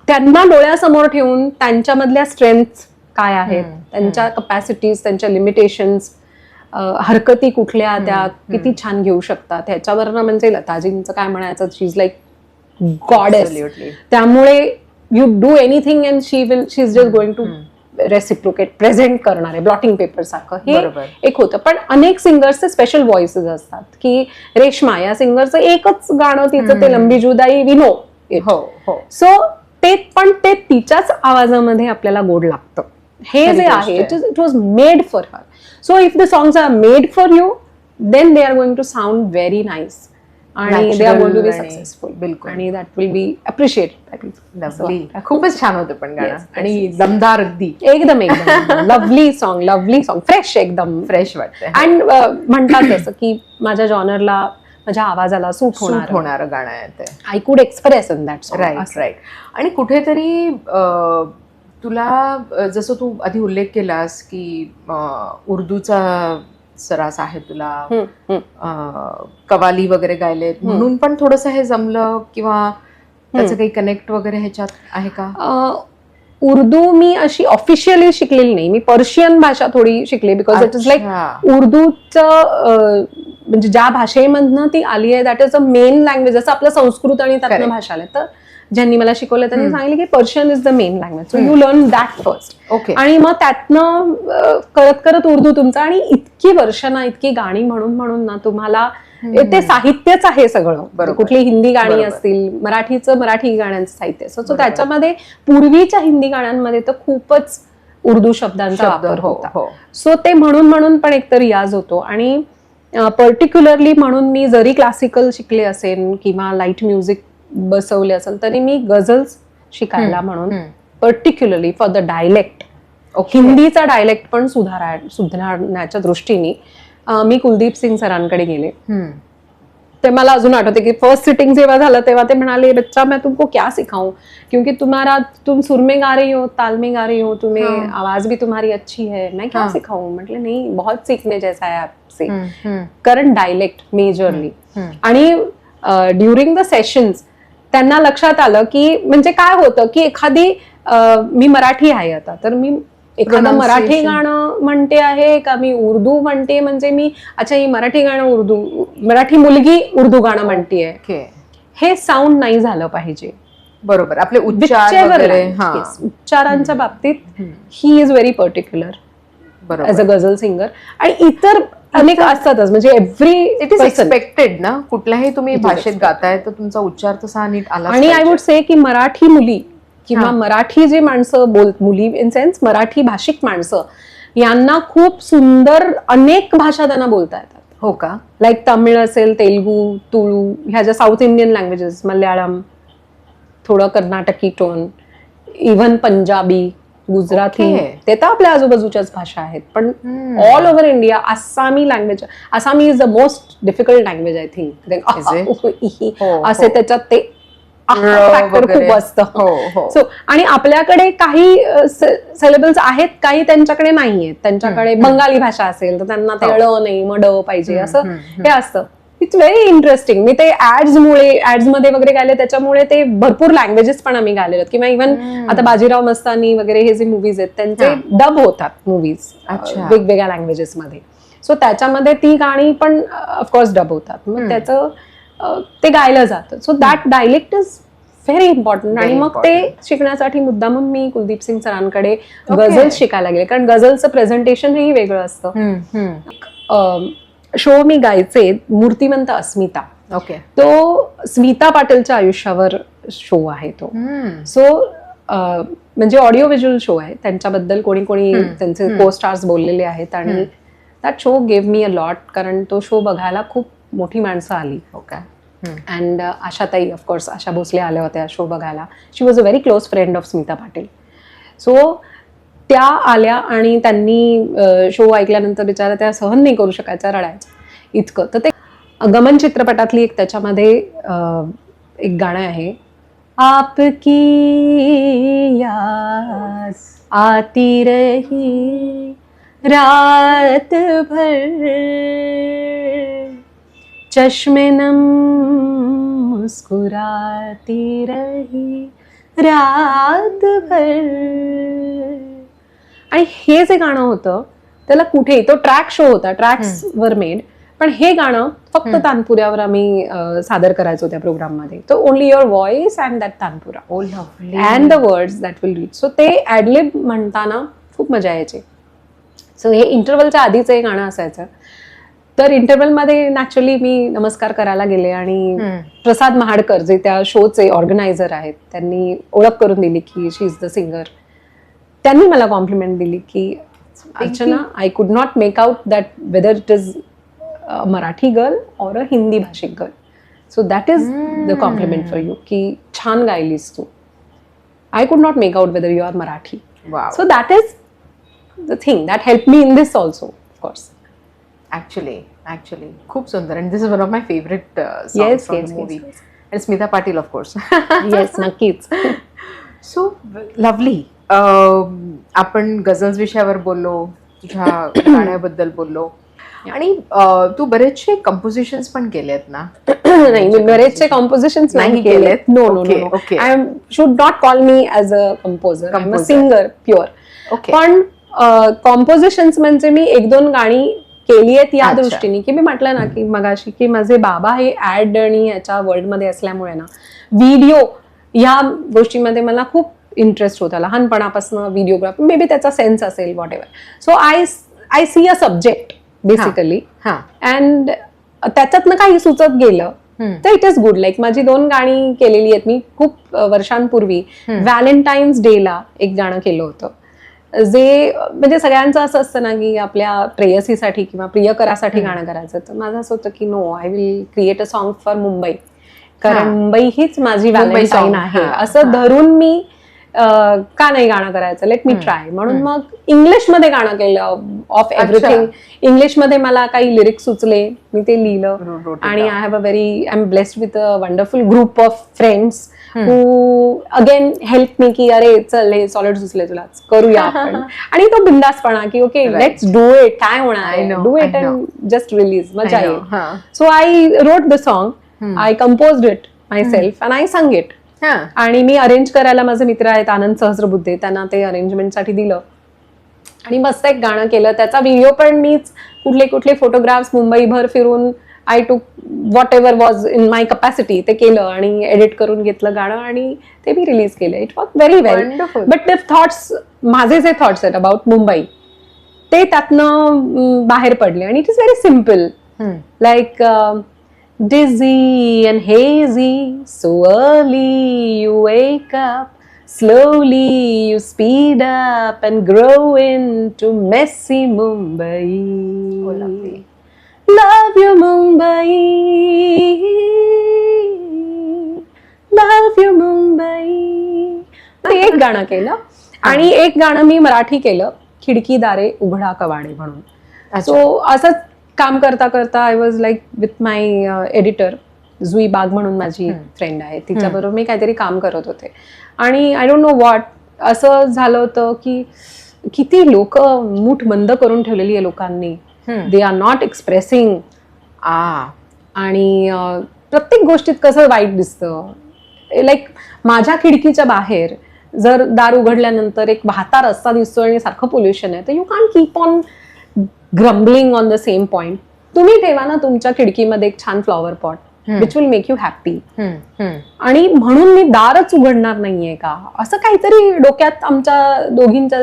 त्यांना डोळ्यासमोर ठेवून त्यांच्यामधल्या स्ट्रेंथ काय आहेत, त्यांच्या कपॅसिटीज, त्यांच्या लिमिटेशन्स, हरकती कुठल्या, त्या किती छान घेऊ शकतात ह्याच्यावरनं म्हणजे लताजींचं काय म्हणायचं, शी इज लाईक गॉडेस. त्यामुळे you do anything and she is just going to reciprocate, present करणारे ब्लॉटिंग पेपर सारखं हे एक होतं. पण अनेक सिंगर्सचे स्पेशल व्हॉइसेस असतात, की रेश्मा या सिंगरचं एकच गाणं तिचं ते लंबी जुदाई वी नो. सो ते पण ते तिच्याच आवाजामध्ये आपल्याला गोड लागतं. हे जे आहे it was made for her. So if the songs are made for you then they are going to sound very nice आणि they are going to be successful. बिलकुल. आणि दॅट विल बी अप्रिशिएटेड. खूपच छान होतं पण गाणं. आणि दमदार अगदी एकदम लवली सॉंग फ्रेश, एकदम फ्रेश वाटतं. अँड म्हणतात तसं की माझ्या जॉनरला, माझ्या आवाजाला सूट होणारं गाणं आहे ते. I could express in that song. Right. आणि कुठेतरी तुला जसं तू आधी उल्लेख केलास की उर्दूचा सरास आहे तुला, कवाली वगैरे गायलेत म्हणून पण थोडंसं हे जमलं, किंवा त्याचं काही कनेक्ट वगैरे ह्याच्यात आहे का? उर्दू मी अशी ऑफिशियली शिकलेली नाही. मी पर्शियन भाषा थोडी शिकली, बिकॉज इट इज लाईक उर्दूचं म्हणजे ज्या भाषेमधनं ती आली आहे that is a main language. जसं आपलं संस्कृत आणि त्यातनं भाषा आल्या, तर ज्यांनी मला शिकवलं त्यांनी सांगितलं की Persian is the main language, so you learn that first. Okay. आणि मग त्यातनं करत करत उर्दू तुमचा. आणि इतकी वर्ष ना, इतकी गाणी म्हणून ना तुम्हाला ते साहित्यच आहे सगळं. कुठली हिंदी गाणी असतील, मराठी गाण्यांचं साहित्य. सो त्याच्यामध्ये पूर्वीच्या हिंदी गाण्यांमध्ये तर खूपच उर्दू शब्दांचा वापर होता. सो ते म्हणून पण एकतर रियाज होतो. आणि पर्टिक्युलरली म्हणून मी जरी क्लासिकल शिकले असेल किंवा लाईट म्युझिक बसवले असेल, तरी मी गझल्स शिकायला म्हणून पर्टिक्युलरली फॉर द डायलेक्ट, हिंदीचा डायलेक्ट पण सुधारण्याच्या दृष्टीने मी कुलदीप सिंग सरांकडे गेले. ते मला अजून आठवते की फर्स्ट सिटिंग जेव्हा झालं तेव्हा ते म्हणाले, बच्चा मैं तुमको क्या सिखाऊं, क्योंकि तुम सुर में गा रही हो, ताल में गा रही हो, तुम्हें आवाज भी तुम्हारी अच्छी है, मैं क्या सिखाऊं. म्हटलं नाही, बहुत सीखने जैसा है आपसे. Current dialect majorly. आणि ड्युरिंग द सेशन्स त्यांना लक्षात आलं की म्हणजे काय होतं की एखादी मी मराठी आहे आता, तर मी एखादं मराठी गाणं म्हणते आहे का मी उर्दू म्हणते, म्हणजे मी अच्छा ही मराठी गाणं उर्दू, मराठी मुलगी उर्दू गाणं म्हणतेय, हे साऊंड नाही झालं पाहिजे. बरोबर. आपले उच्चारांच्या बाबतीत ही is very particular as a ghazal singer. आणि इतर अनेक असतातच, म्हणजे एव्हरी इट इज एक्सपेक्टेड ना, कुठल्याही तुम्ही भाषेत गाताय तर तुमचा उच्चार तसा नीट आला. आणि आय वुड से की मराठी मुली किंवा मराठी जे माणसं मुली इन सेन्स मराठी भाषिक माणसं, यांना खूप सुंदर अनेक भाषा त्यांना बोलता येतात. हो का? लाईक तमिळ असेल, तेलुगू, तुळू, ह्या ज्या साऊथ इंडियन लँग्वेजेस, मल्याळम, थोडं कर्नाटकी टोन, इव्हन पंजाबी, गुजराती, ते तर आपल्या आजूबाजूच्याच भाषा आहेत. पण all over India Asami language, Asami is the most difficult language I think. असे त्याच्यात ते खूप असतं. सो आणि आपल्याकडे काही सिलेबल्स आहेत, काही त्यांच्याकडे नाहीयेत. त्यांच्याकडे बंगाली भाषा असेल तर त्यांना ते ळ नाही मग ड पाहिजे, असं हे असतं. It's very interesting. मी ते ऍड्स मध्ये वगैरे गायले, त्याच्यामुळे ते भरपूर लँग्वेजेस पण आम्ही गायलेले. किंवा इव्हन आता बाजीराव मस्तानी वगैरे हे जे मुव्हीज आहेत त्यांचे डब होतात मुव्हीज वेगवेगळ्या लँग्वेजेस मध्ये. सो त्याच्यामध्ये ती गाणी पण ऑफकोर्स डब होतात. मग त्याचं ते गायलं जातं. So that dialect is very important. आणि मग ते शिकण्यासाठी मुद्दामून मी कुलदीप सिंग सरांकडे गझल शिकायला गेले, कारण गझलचं प्रेझेंटेशन हेही वेगळं असतं. शो मी गायचे मूर्तिमंत अस्मिता. ओके. तो स्मिता पाटीलच्या आयुष्यावर शो आहे तो. सो म्हणजे ऑडिओ व्हिज्युअल शो आहे. त्यांच्याबद्दल कोणी त्यांचे को स्टार्स बोललेले आहेत. आणि that show gave me a lot, कारण तो शो बघायला खूप मोठी माणसं आली. ओके. अँड आशाताई, ऑफकोर्स आशा भोसले आल्या होत्या शो बघायला. She was a very close friend of Smita Patil. So त्या आल्या आणि त्यांनी शो ऐकल्यानंतर बिचारा त्या सहन नाही करू शकायच्या, रडायच्या इतकं. तर ते गमन चित्रपटातली एक त्याच्यामध्ये एक गाणं आहे, आपकी याद आती रही रात भर, चश्मे नम मुस्कुराती रही रात भर. आणि हे जे गाणं होतं त्याला कुठेही, तो ट्रॅक शो होता, ट्रॅक्स वर मेड, पण हे गाणं फक्त तानपुऱ्यावर आम्ही सादर करायचो त्या प्रोग्राम मध्ये. तो only your voice and that tanpura and the words that will reach. So ते ऍडलिब म्हणताना खूप मजा यायची. सो हे इंटरव्हलच्या आधीचं हे गाणं असायचं. तर इंटरव्हलमध्ये नॅचरली मी नमस्कार करायला गेले आणि प्रसाद महाडकर जे त्या शोचे ऑर्गनायझर आहेत त्यांनी ओळख करून दिली की शी इज द सिंगर. त्यांनी मला कॉम्प्लिमेंट दिली की Archana, I could not make out that whether it is a Marathi girl और अ हिंदी भाषिक girl. So that is the compliment for you की छान गायलीस तू. I could not make out whether you are Marathi. So that is the thing that help me in this also of course. Actually, खूप सुंदर. And this is one of my favorite songs from the movie. And Smita Patil, of course. Yes, नक्कीच. So lovely. आपण ghazals विषयावर बोललो, तुझ्या गाण्याबद्दल बोललो, आणि तू बरेचसे कंपोजिशन्स पण केलेत ना? नाही, मी बरेचसे कॉम्पोजिशन्स नाही केलेत. No no no, I should not call me as a composer. I am a singer pure. पण कॉम्पोजिशन्स म्हणजे मी 1-2 गाणी केली आहेत या दृष्टीने की मी म्हटलं ना की मगाशी की माझे बाबा हे ऍड आणि याच्या वर्ल्डमध्ये असल्यामुळे ना व्हिडिओ या गोष्टीमध्ये मला खूप इंटरेस्ट होता लहानपणापासून. व्हिडिओग्राफी मे बी त्याचा सेन्स असेल, whatever. So I see a subject basically and त्याच्यातनं काही सुचत गेलं तर इट इज गुड. लाईक माझी 2 गाणी केलेली आहेत मी खूप वर्षांपूर्वी. व्हॅलेंटाईन्स डेला एक गाणं केलं होतं जे म्हणजे सगळ्यांचं असं असतं ना की आपल्या प्रेयसीसाठी किंवा प्रियकरासाठी गाणं करायचं. तर माझं असं होतं की no, I will create a song for Mumbai, कारण मुंबई हीच माझी व्हॅलेंटाईन आहे असं धरून मी का नाही गाणं करायचं, लेट मी ट्राय. म्हणून मग इंग्लिशमध्ये गाणं केलं ऑफ एव्हरीथिंग. इंग्लिशमध्ये मला काही लिरिक्स सुचले, मी ते लिहिलं. आणि I have a very, I am blessed with a wonderful group of friends who again help me की अरे चल हे सॉलिड सुचले तुला, करूया आपण. आणि तो बिंदासपणा की ओके लेट्स डू इट, काय होणार, do it and just release, मजा येईल. So I wrote the song, I composed it my self and I संग इट. आणि मी अरेंज करायला माझे मित्र आहेत आनंद सहस्रबुद्धे, त्यांना ते अरेंजमेंटसाठी दिलं आणि मस्त एक गाणं केलं. त्याचा व्हिडिओ पण मीच कुठले कुठले फोटोग्राफ्स मुंबईभर फिरून आय टूक what ever was in my capacity ते केलं आणि एडिट करून घेतलं गाणं आणि ते मी रिलीज केलं. It was very well. But the thoughts, माझे जे थॉट्स आहेत अबाउट मुंबई ते त्यातनं बाहेर पडले आणि it is very simple. Like dizzy and hazy, so early you wake up, slowly you speed up and grow into messy Mumbai. Oh, lovely. Love you Mumbai, love you Mumbai. ते एक गाणं केलं आणि एक गाणं मी मराठी केलं, खिडकी दारे उघडा कवाडे म्हणून. सो असंच काम करता करता I was like with my editor Jui Bag म्हणून माझी फ्रेंड आहे, तिच्याबरोबर मी काहीतरी काम करत होते आणि आय डोंट नो व्हॉट असं झालं होतं की किती लोक मूठ बंद करून ठेवलेली आहे लोकांनी. They are not expressing. आणि प्रत्येक गोष्टीत कसं वाईट दिसतं. लाईक माझ्या खिडकीच्या बाहेर जर दार उघडल्यानंतर एक वाहता रस्ता दिसतो आणि सारखं पोल्युशन आहे, तर you can keep on grumbling on the same point. तुम्ही ठेवा ना तुमच्या खिडकीमध्ये एक छान flower pot which will make you happy. आणि म्हणून मी दारच उघडणार नाहीये का, असं काहीतरी डोक्यात आमच्या दोघींच्या,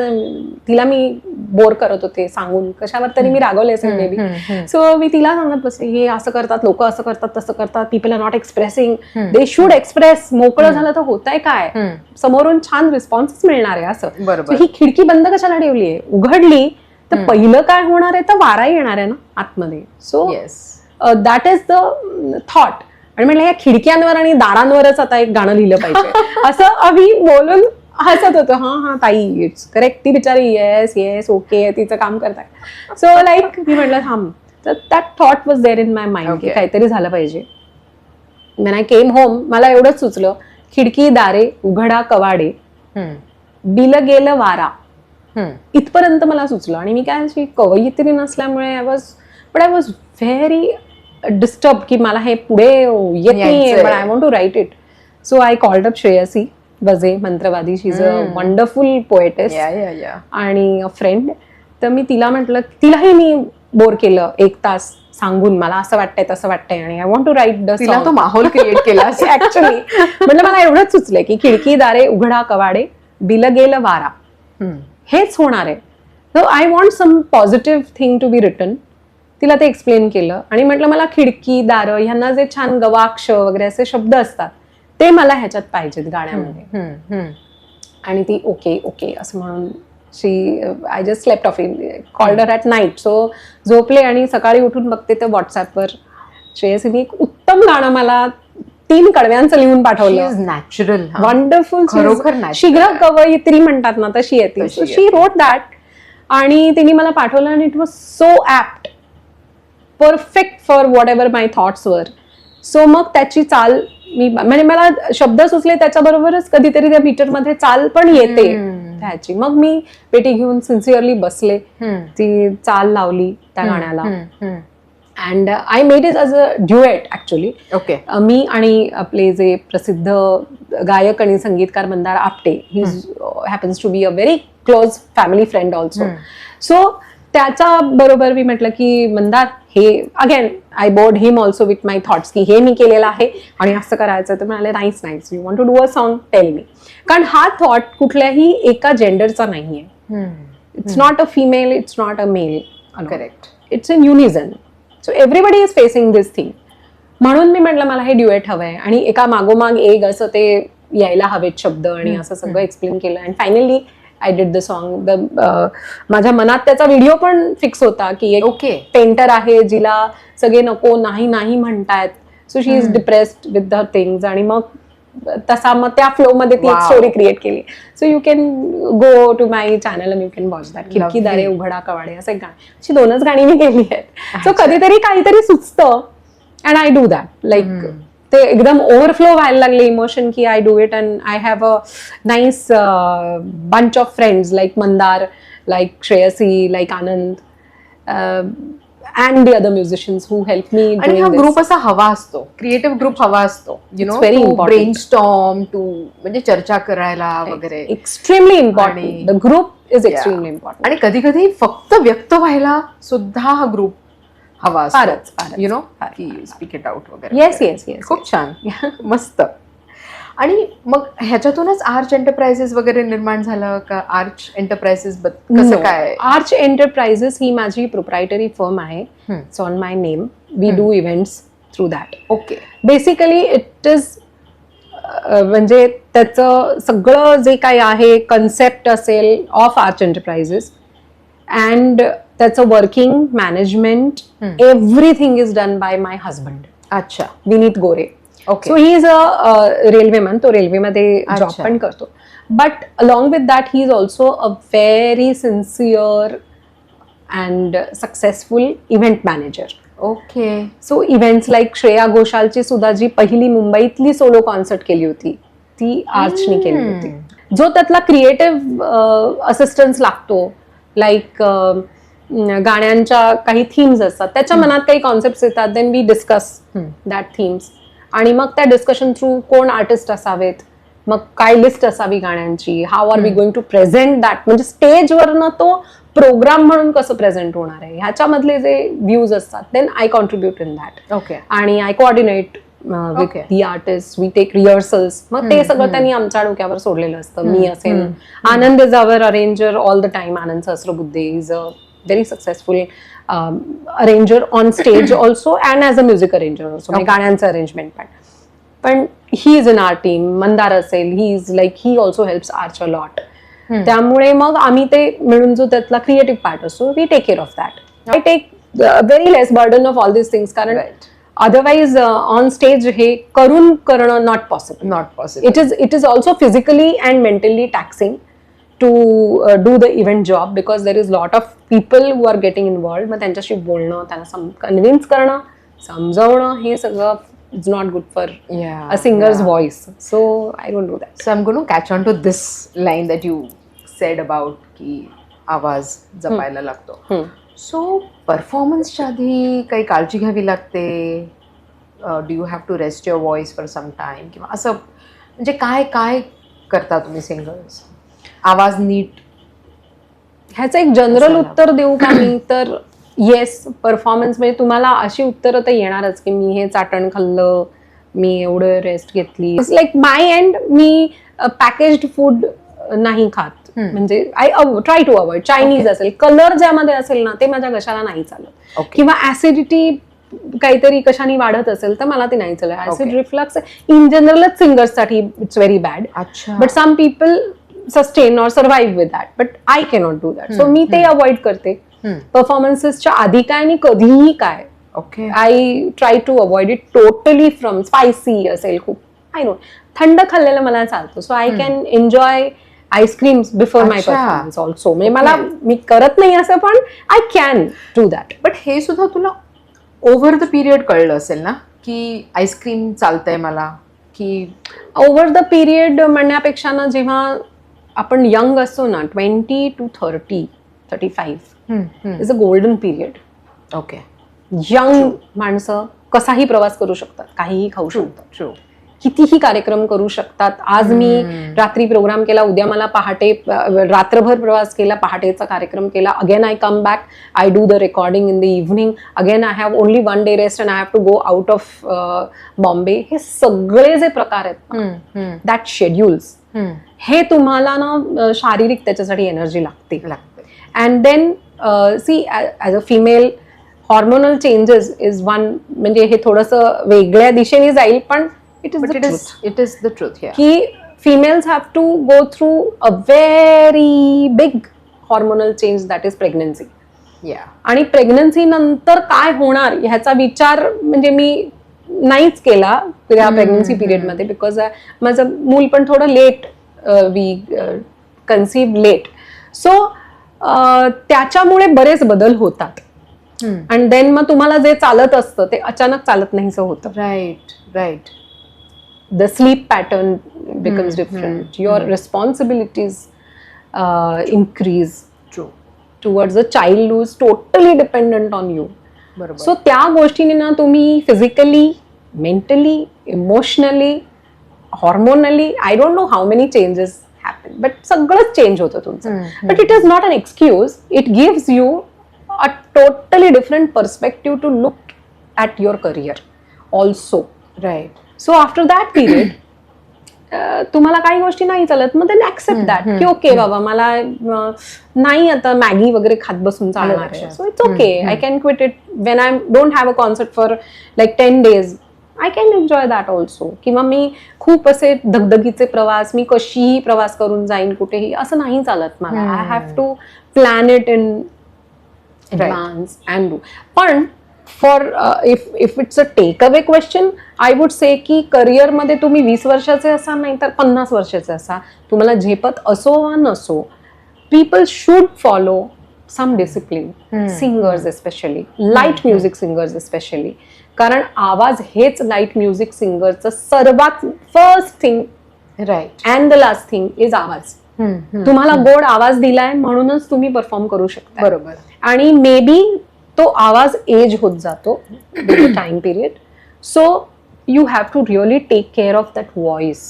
तिला मी बोर करत होते सांगून, कशावर तरी मी रागवले असेल मे बी. सो मी तिला सांगत बसले हे असं करतात लोक, असं करतात तसं करतात, people are not expressing, they should express. मोकळं झालं तर होतंय काय, समोरून छान रिस्पॉन्स मिळणार आहे असं. ही खिडकी बंद कशाला ठेवली आहे, उघडली तर पहिलं काय होणार आहे तर वारा येणार आहे ना आतमध्ये. So that is the thought. आणि म्हटलं या खिडक्यांवर आणि दारांवरच आता एक गाणं लिहिलं पाहिजे असं आम्ही बोलून हसत होतो, हा ताई इट्स करेक्ट, ती बिचारी येस येस ओके तिचं काम करताय. सो लाईक मी म्हटलं थांब. तर that thought was there in my mind की काहीतरी झालं पाहिजे. वेन आय केम होम मला एवढंच सुचलं, खिडकी दारे उघडा कवाडे बिल गेलं वारा, इथपर्यंत मला सुचलं. आणि मी काय अशी कवयित्री नसल्यामुळे आय वॉज व्हेरी डिस्टर्ब की मला हे पुढे येत नाहीये, but I want to write it. So I called up Shreyasi Vaze, मंत्रवादी, she is a wonderful poetess आणि अ फ्रेंड. तर मी तिला म्हटलं, तिलाही मी बोर केलं 1 तास सांगून मला असं वाटतंय तसं वाटतंय आणि I want to write the तिला तो माहोल क्रिएट केला ऍक्च्युली. म्हटलं मला एवढंच सुचलंय की खिडकी दारे उघडा कवाडे बिल गेलं वारा, हेच होणार आहे. So I want some positive thing to be written. तिला ते एक्सप्लेन केलं आणि म्हटलं मला खिडकी दारं ह्यांना जे छान गवाक्ष वगैरे असे शब्द असतात ते मला ह्याच्यात पाहिजेत गाण्यामध्ये. आणि ती ओके ओके असं म्हणून I just slept of in, called her at night. So झोपले आणि सकाळी उठून बघते तर व्हॉट्सॲपवर श्रेयसीने एक उत्तम गाणं मला 3 कडव्यांचं लिहून पाठवलं. नॅचरल, वंडरफुल, खरोखर शीघ्र कवयित्री म्हणतात ना तशी येते. सो शी रोट दॅट आणि तिने मला पाठवलं आणि it was so apt, perfect for what ever my thoughts वर. सो मग त्याची चाल मी म्हणजे मला शब्द सुचले त्याच्याबरोबरच कधीतरी त्या मीटरमध्ये चाल पण येते त्याची. मग मी पेटी घेऊन सिन्सिअरली बसले, ती चाल लावली त्या गाण्याला and I made it as a duet actually. Okay. मी आणि आपले जे प्रसिद्ध गायक आणि संगीतकार Mandar Apte, he happens to be a very close family friend also. So त्याच्या बरोबर मी म्हटलं की मंदार हे again I bored him also with my thoughts की हे मी केलेलं आहे आणि असं करायचं. तर म्हणाले nice nice, you want to do a song, tell me. कारण हा थॉट कुठल्याही एका जेंडरचा नाहीये. It's not a female, it's not a male, correct, it's in unison. So everybody is facing this thing. म्हणून मी म्हटलं मला हे ड्युएट हवंय आणि एका मागोमाग एक असं ते यायला हवेत शब्द आणि असं सगळं एक्सप्लेन केलं. And finally I did the song. माझ्या मनात त्याचा व्हिडिओ पण फिक्स होता की एक पेंटर आहे जिला सगळे नको नाही नाही म्हणतायत. So she is depressed with the things आणि मग तसा मग त्या फ्लो मध्ये ती एक स्टोरी क्रिएट केली. So you can go to my channel and you can watch that. खिडकी दारे उघडा कवाडे असं एक गाणं, अशी 2च गाणी मी केली आहेत. सो कधीतरी काहीतरी सुचतं and I do that. Like ते एकदम ओव्हरफ्लो व्हायला लागले इमोशन की I do it. And I have a nice bunch of friends like Mandar, like Shreyasi, like Anand and the other musicians who help me doing this. आणि हा ग्रुप असा हवा असतो, क्रिएटिव्ह ग्रुप हवा असतो, you know, very important. Brainstorm, to म्हणजे चर्चा करायला वगैरे. Extremely important. The group is extremely important. आणि कधी कधी फक्त व्यक्त व्हायला सुद्धा हा ग्रुप हवा असतो, यु नो, की स्पीक इट आउट वगैरे. येस येस येस, खूप छान, मस्त. आणि मग ह्याच्यातूनच आर्च एंटरप्राइजेस वगैरे निर्माण झालं का? आर्च एंटरप्राइजेस कसं काय? आर्च एंटरप्राइजेस ही माझी प्रोप्रायटरी फर्म आहे. It's on my name. We do events through that. Okay. Basically it is म्हणजे त्याचं सगळं जे काही आहे कन्सेप्ट असेल ऑफ आर्च एंटरप्राइजेस अँड त्याचं working management everything is done by my husband. अच्छा. Vineet Gore. Okay. So he is a railwayman. तो रेल्वेमध्ये जॉब पण करतो. But along with that he is also a very sincere and successful event manager. Okay. So events like Shreya घोषालची सुद्धा जी पहिली मुंबईतली solo concert केली होती ती आर्चनी केली होती. जो त्यातला क्रिएटिव्ह असिस्टन्स लागतो, लाईक गाण्यांच्या काही थीम्स असतात, त्याच्या मनात काही कॉन्सेप्ट येतात, then we discuss that themes आणि मग त्या डिस्कशन थ्रू कोण आर्टिस्ट असावेत, मग काय लिस्ट असावी गाण्यांची, how are we going to present that, म्हणजे स्टेजवरनं तो प्रोग्राम म्हणून कसं प्रेझेंट होणार आहे ह्याच्यामधले जे व्ह्यूज असतात, then I contribute in that. Okay. आणि I coordinate with the artist, we take rehearsals. मग ते सगळं त्यांनी आमच्या डोक्यावर सोडलेलं असतं. मी असेल, Anand is our arranger all the time. Anand Sahasrabuddhe is a very successful arranger on stage also and as a music arranger also. Okay. गाण्यांचं arrangement पण he is in our team. Mandar असेल, he is like, he also helps Arch a lot. त्यामुळे मग आम्ही ते मिळून जो त्यातला क्रिएटिव्ह पार्ट असतो, we take care of that. I take very less burden of all these things कारण अदरवाईज ऑन स्टेज हे करून करणं not possible. Not possible. It is also physically and mentally taxing to do the event job because there is lot of people who are getting involved. मग त्यांच्याशी बोलणं, त्यांना convince करणं, समजावणं, हे सगळं is not good for a singer's voice. So I don't do that. So I'm going to catch on to this line that you said about की आवाज जपायला लागतो. सो परफॉर्मन्सच्या आधी काही काळजी घ्यावी लागते? Do you have to rest your voice for some time, किंवा असं म्हणजे काय काय करता तुम्ही सिंगर्स आवाज नीट? ह्याचं एक जनरल उत्तर देऊ का मी तर येस, परफॉर्मन्स म्हणजे तुम्हाला अशी उत्तरं तर येणारच की मी हे चाटण खाल्लं, मी एवढं रेस्ट घेतली. इट्स लाईक माय एंड मी पॅकेज्ड फूड नाही खात. म्हणजे I try to avoid. Chinese असेल, कलर ज्यामध्ये असेल ना ते माझ्या घशाला नाही चालत, किंवा ऍसिडिटी काहीतरी कशाने वाढत असेल तर मला ते नाही चालत. ऍसिड रिफ्लक्स इन जनरलच सिंगर्ससाठी it's very bad. But some people sustain or survive with that, but I cannot do that. So मी ते अवॉइड करते. परफॉर्मन्सेसच्या आधी काय आणि कधीही काय, I try to avoid it totally. From spicy असेल खूप, आय नो थंड खाल्लेलं मला चालतं. So I can enjoy ice creams before my performance also. म्हणजे मला, मी करत नाही असं, पण I can do that. But हे सुद्धा तुला ओव्हर द पिरियड कळलं असेल ना की आईस्क्रीम चालतंय मला? की ओव्हर द पिरियड म्हणण्यापेक्षा ना, जेव्हा आपण यंग असतो ना, 20 to 35 is a golden period. Okay. Young माणसं कसाही प्रवास करू शकतात, काहीही खाऊ शकतात, कितीही कार्यक्रम करू शकतात. आज मी रात्री प्रोग्राम केला, उद्या मला पहाटे, रात्रभर प्रवास केला, पहाटेचा कार्यक्रम केला, again I come back, I do the recording in the evening, again I have only 1 day rest and I have to go out of Bombay. हे सगळे जे प्रकार आहेत, दॅट शेड्युल्स, हे तुम्हाला ना शारीरिक त्याच्यासाठी एनर्जी लागते. And then see, as a female hormonal changes is one, म्हणजे हे थोडंसं वेगळ्या दिशेने जाईल, पण it is the truth here. Ki females have to go through a very big hormonal change, that is pregnancy. Yeah. आणि pregnancy नंतर काय होणार ह्याचा विचार म्हणजे मी नाहीच केला त्या प्रेग्नन्सी पिरियड मध्ये, बिकॉज माझं मूल पण थोडं late, we conceive late. So त्याच्यामुळे बरेच बदल होतात. अँड देन मग तुम्हाला जे चालत असतं ते अचानक चालत नाहीसं होतं. Right. The sleep pattern becomes different. Your responsibilities increase. True. Towards a child who is totally dependent on you. बरोबर. So त्या गोष्टीने ना तुम्ही physically, mentally, emotionally, hormonally, I don't know how many changes happen, but सगळंच change होतं तुमचं. But it is not an excuse. It gives you a totally different perspective to look at your career also. Right. So after that period तुम्हाला काही गोष्टी नाही चालत, मग then accept that की ओके बाबा, मला नाही आता मॅगी वगैरे खात बसून चालणार आहे. So it's okay, I can quit it when I don't have a concert for like 10 days. I can enjoy that also. किंवा मी खूप असे धगधगीचे प्रवास, मी कशीही प्रवास करून जाईन कुठेही, असं नाही चालत मला. I have to plan it in advance and do. पण for if it's a take away question, I would say की करिअरमध्ये तुम्ही 20 वर्षाचे असा, नाही तर 50 वर्षाचे असा, तुम्हाला झेपत असो वा नसो, people should follow some discipline. Singers especially, light music singers especially, कारण आवाज हेच लाईट म्युझिक सिंगरचं सर्वात first thing right and the last thing is आवाज. तुम्हाला गोड आवाज दिलाय म्हणूनच तुम्ही परफॉर्म करू शकता. बरोबर. आणि मे बी तो आवाज एज होत जातो with time period. So you have to really take care of that voice.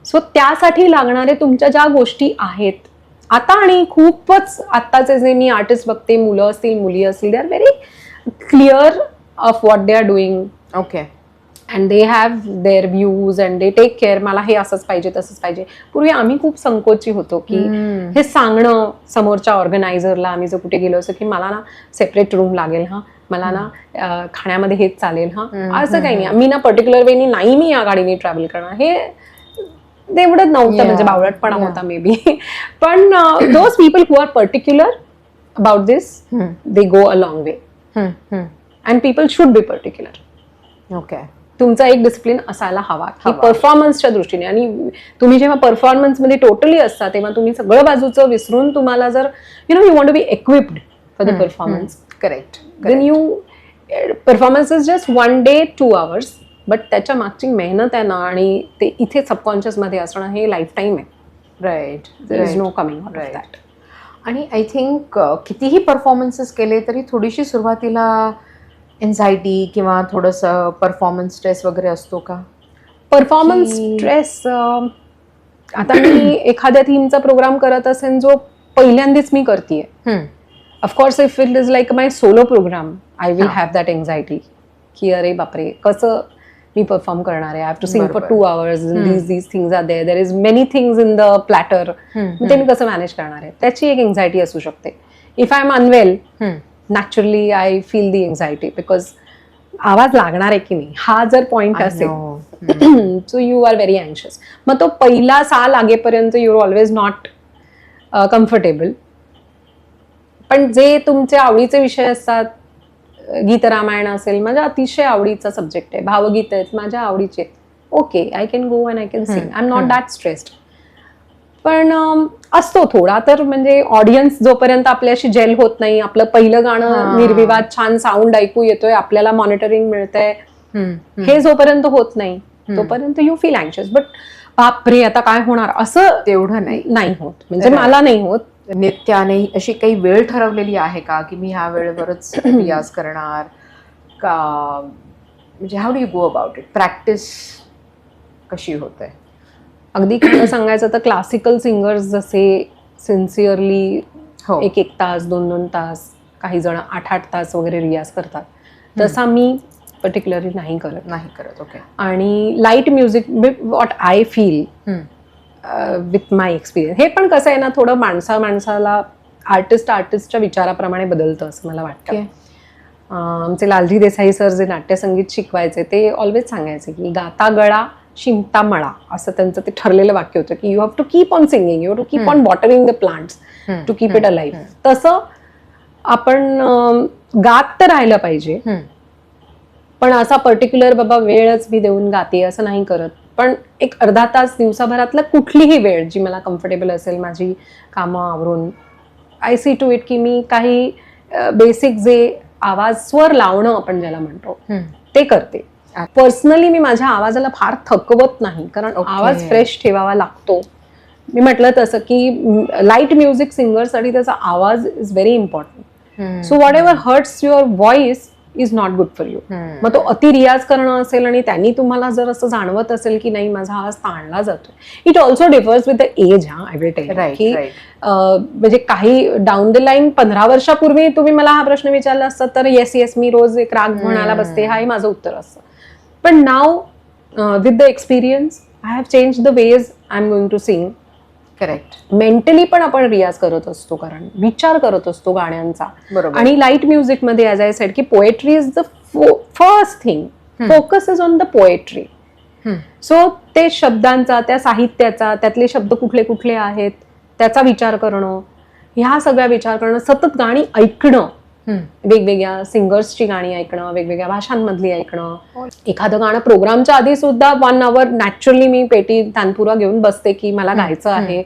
So त्यासाठी लागणारे तुमच्या ज्या गोष्टी आहेत आता, आणि खूपच आत्ताचे जे मी आर्टिस्ट बघते, मुलं असतील मुली असतील, they are very clear of what they are doing. Okay. And they have their views and they take care. मला हे असंच पाहिजे, तसंच पाहिजे. पूर्वी आम्ही खूप संकोची होतो की हे सांगणं समोरच्या ऑर्गनायझरला, आम्ही जर कुठे गेलो असं की मला ना सेपरेट रूम लागेल, हा मला ना खाण्यामध्ये हेच चालेल, हा असं काही नाही, मी ना पर्टिक्युलर वेनी नाही मी या गाडीने ट्रॅव्हल करणार, हे तेवढं नव्हतं. म्हणजे बावळटपणा होता मे बी. पण those people who are particular about this, they go a long way. And people should be particular. Okay. तुमचा एक डिसिप्लिन असायला हवा की हवा. परफॉर्मन्सच्या दृष्टीने. आणि तुम्ही जेव्हा परफॉर्मन्समध्ये टोटली असता तेव्हा तुम्ही सगळं बाजूचं विसरून तुम्हाला जर you want to be equipped for the performance, correct. Then you performance is just 1 day 2 hours, but त्याच्या मागची मेहनत आहे ना आणि ते इथे सबकॉन्शियसमध्ये असणं हे लाईफ टाईम आहे. Right. There is no coming out of Right. That. आणि आय थिंक कितीही परफॉर्मन्सेस केले तरी थोडीशी सुरुवातीला एन्झायटी किंवा थोडंसं परफॉर्मन्स स्ट्रेस वगैरे असतो का? परफॉर्मन्स की- स्ट्रेस आता मी एखाद्या थीमचा प्रोग्राम करत असेल जो पहिल्यांदाच मी करतेय, of course if it is like my solo program I will have that anxiety की अरे बापरे कसं मी परफॉर्म करणार आहे. I have to sing for 2 hours, these things are there is many things in the platter, ते मी कसं मॅनेज करणार आहे त्याची एक एन्झायटी असू शकते. If I am unwell naturally I feel the anxiety because आवाज लागणार आहे की नाही हा जर पॉइंट असेल सो यू आर व्हेरी अँशियस. मग तो पहिला सा लागेपर्यंत you are always not comfortable. पण जे तुमचे आवडीचे विषय असतात, गीत रामायण असेल माझ्या अतिशय आवडीचा सब्जेक्ट आहे, भावगीत आहेत माझ्या आवडीचे, okay I can go and I can sing, I am not that stressed. पण असतो थोडा तर म्हणजे ऑडियन्स जोपर्यंत आपल्याशी जेल होत नाही, आपलं पहिलं गाणं निर्विवाद छान साऊंड ऐकू येतोय, आपल्याला मॉनिटरिंग मिळतंय, हे जोपर्यंत होत नाही तोपर्यंत यू फील अँशियस. बट बापरे आता काय होणार असं तेवढं नाही होत. म्हणजे मला नाही होत. नित्याने अशी काही वेळ ठरवलेली आहे का की मी ह्या वेळेवरच रियाज करणार का? म्हणजे how do you go about it? Practice कशी होते? अगदी खरं सांगायचं तर क्लासिकल सिंगर्स जसे सिन्सिअरली हो. 1 तास 2 तास, काही जण 8 तास वगैरे रियाज करतात, तसा मी पर्टिक्युलरली नाही करत. ओके. आणि light music what I feel with my experience, हे पण कसं आहे ना थोडं माणसाला आर्टिस्टच्या विचाराप्रमाणे बदलतं असं मला वाटतं. आमचे लालजी देसाई सर जे नाट्यसंगीत शिकवायचे ते ऑलवेज सांगायचे की गाता गळा शिंपता मळा, असं त्यांचं ते ठरलेलं वाक्य होतं की you have to keep on singing, you have to keep on watering the plants to keep it alive. तसं आपण गात तर राहिलं पाहिजे, पण असा पर्टिक्युलर बाबा वेळच मी देऊन गाते असं नाही करत. पण एक अर्धा तास दिवसाभरातला कुठलीही वेळ जी मला कम्फर्टेबल असेल, माझी कामं आवरून आय सी टू इट की मी काही बेसिक जे आवाज स्वर लावणं आपण ज्याला म्हणतो ते करते. पर्सनली मी माझ्या आवाजाला फार थकवत नाही, कारण आवाज फ्रेश ठेवावा लागतो. मी म्हटलं तसं की लाईट म्युझिक सिंगरसाठी त्याचा आवाज is very important. So what ever hurts your voice is not good for you. मग तो अति रियाज करणं असेल आणि त्यांनी तुम्हाला जर असं जाणवत असेल की नाही माझा आवाज ताणला जातो, it also differs with the age. I will tell की म्हणजे काही डाऊन द लाईन 15 वर्षापूर्वी तुम्ही मला हा प्रश्न विचारला असता तर येस मी रोज एक राग म्हणायला बसते, हाही माझं उत्तर असतं. पण now with the experience I have change the ways I am going to sing. Correct. Mentally पण आपण रियाज करत असतो, कारण विचार करत असतो गाण्यांचा. बरोबर. आणि लाईट म्युझिकमध्ये ॲज आय सेड की poetry is the first thing, focus is on the poetry. So ते शब्दांचा, त्या साहित्याचा, त्यातले शब्द कुठले कुठले आहेत त्याचा विचार करणं, ह्या सगळ्या विचार करणं, सतत गाणी ऐकणं, वेगवेगळ्या सिंगर्सची गाणी ऐकणं, वेगवेगळ्या भाषांमधली ऐकणं. एखादं गाणं प्रोग्रामच्या आधी सुद्धा 1 hour नॅचरली मी पेटी तानपुरा घेऊन बसते की मला गायचं आहे.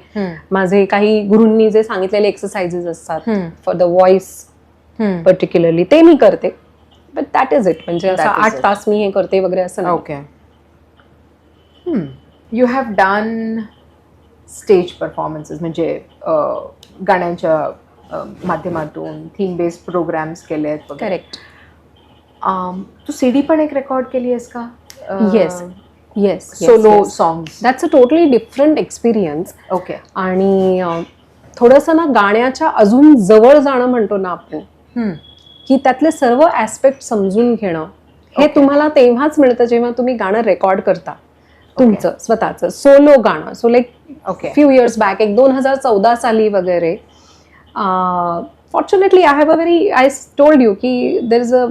माझे काही गुरूंनी जे सांगितलेले एक्सरसाइजेस असतात फॉर द व्हॉइस पर्टिक्युलरली ते मी करते. But that is it. म्हणजे असं 8 तास मी हे करते वगैरे असं नाही. Okay. You have done stage performances, म्हणजे गाण्यांच्या माध्यमातून थीम बेस्ड प्रोग्राम्स केले आहेत. करेक्ट. तू सीडी पण एक रेकॉर्ड केली आहेस का? Yes solo songs. That's a totally different experience. Okay. आणि थोडंसं ना गाण्याच्या अजून जवळ जाणं म्हणतो ना आपण, की त्यातले सर्व ऍस्पेक्ट समजून घेणं हे तुम्हाला तेव्हाच मिळतं जेव्हा तुम्ही गाणं रेकॉर्ड करता, तुमचं स्वतःचं सोलो गाणं. So like few years back, एक 2014 साली वगैरे, फॉर्च्युनेटली आय टोल्ड यू की there is a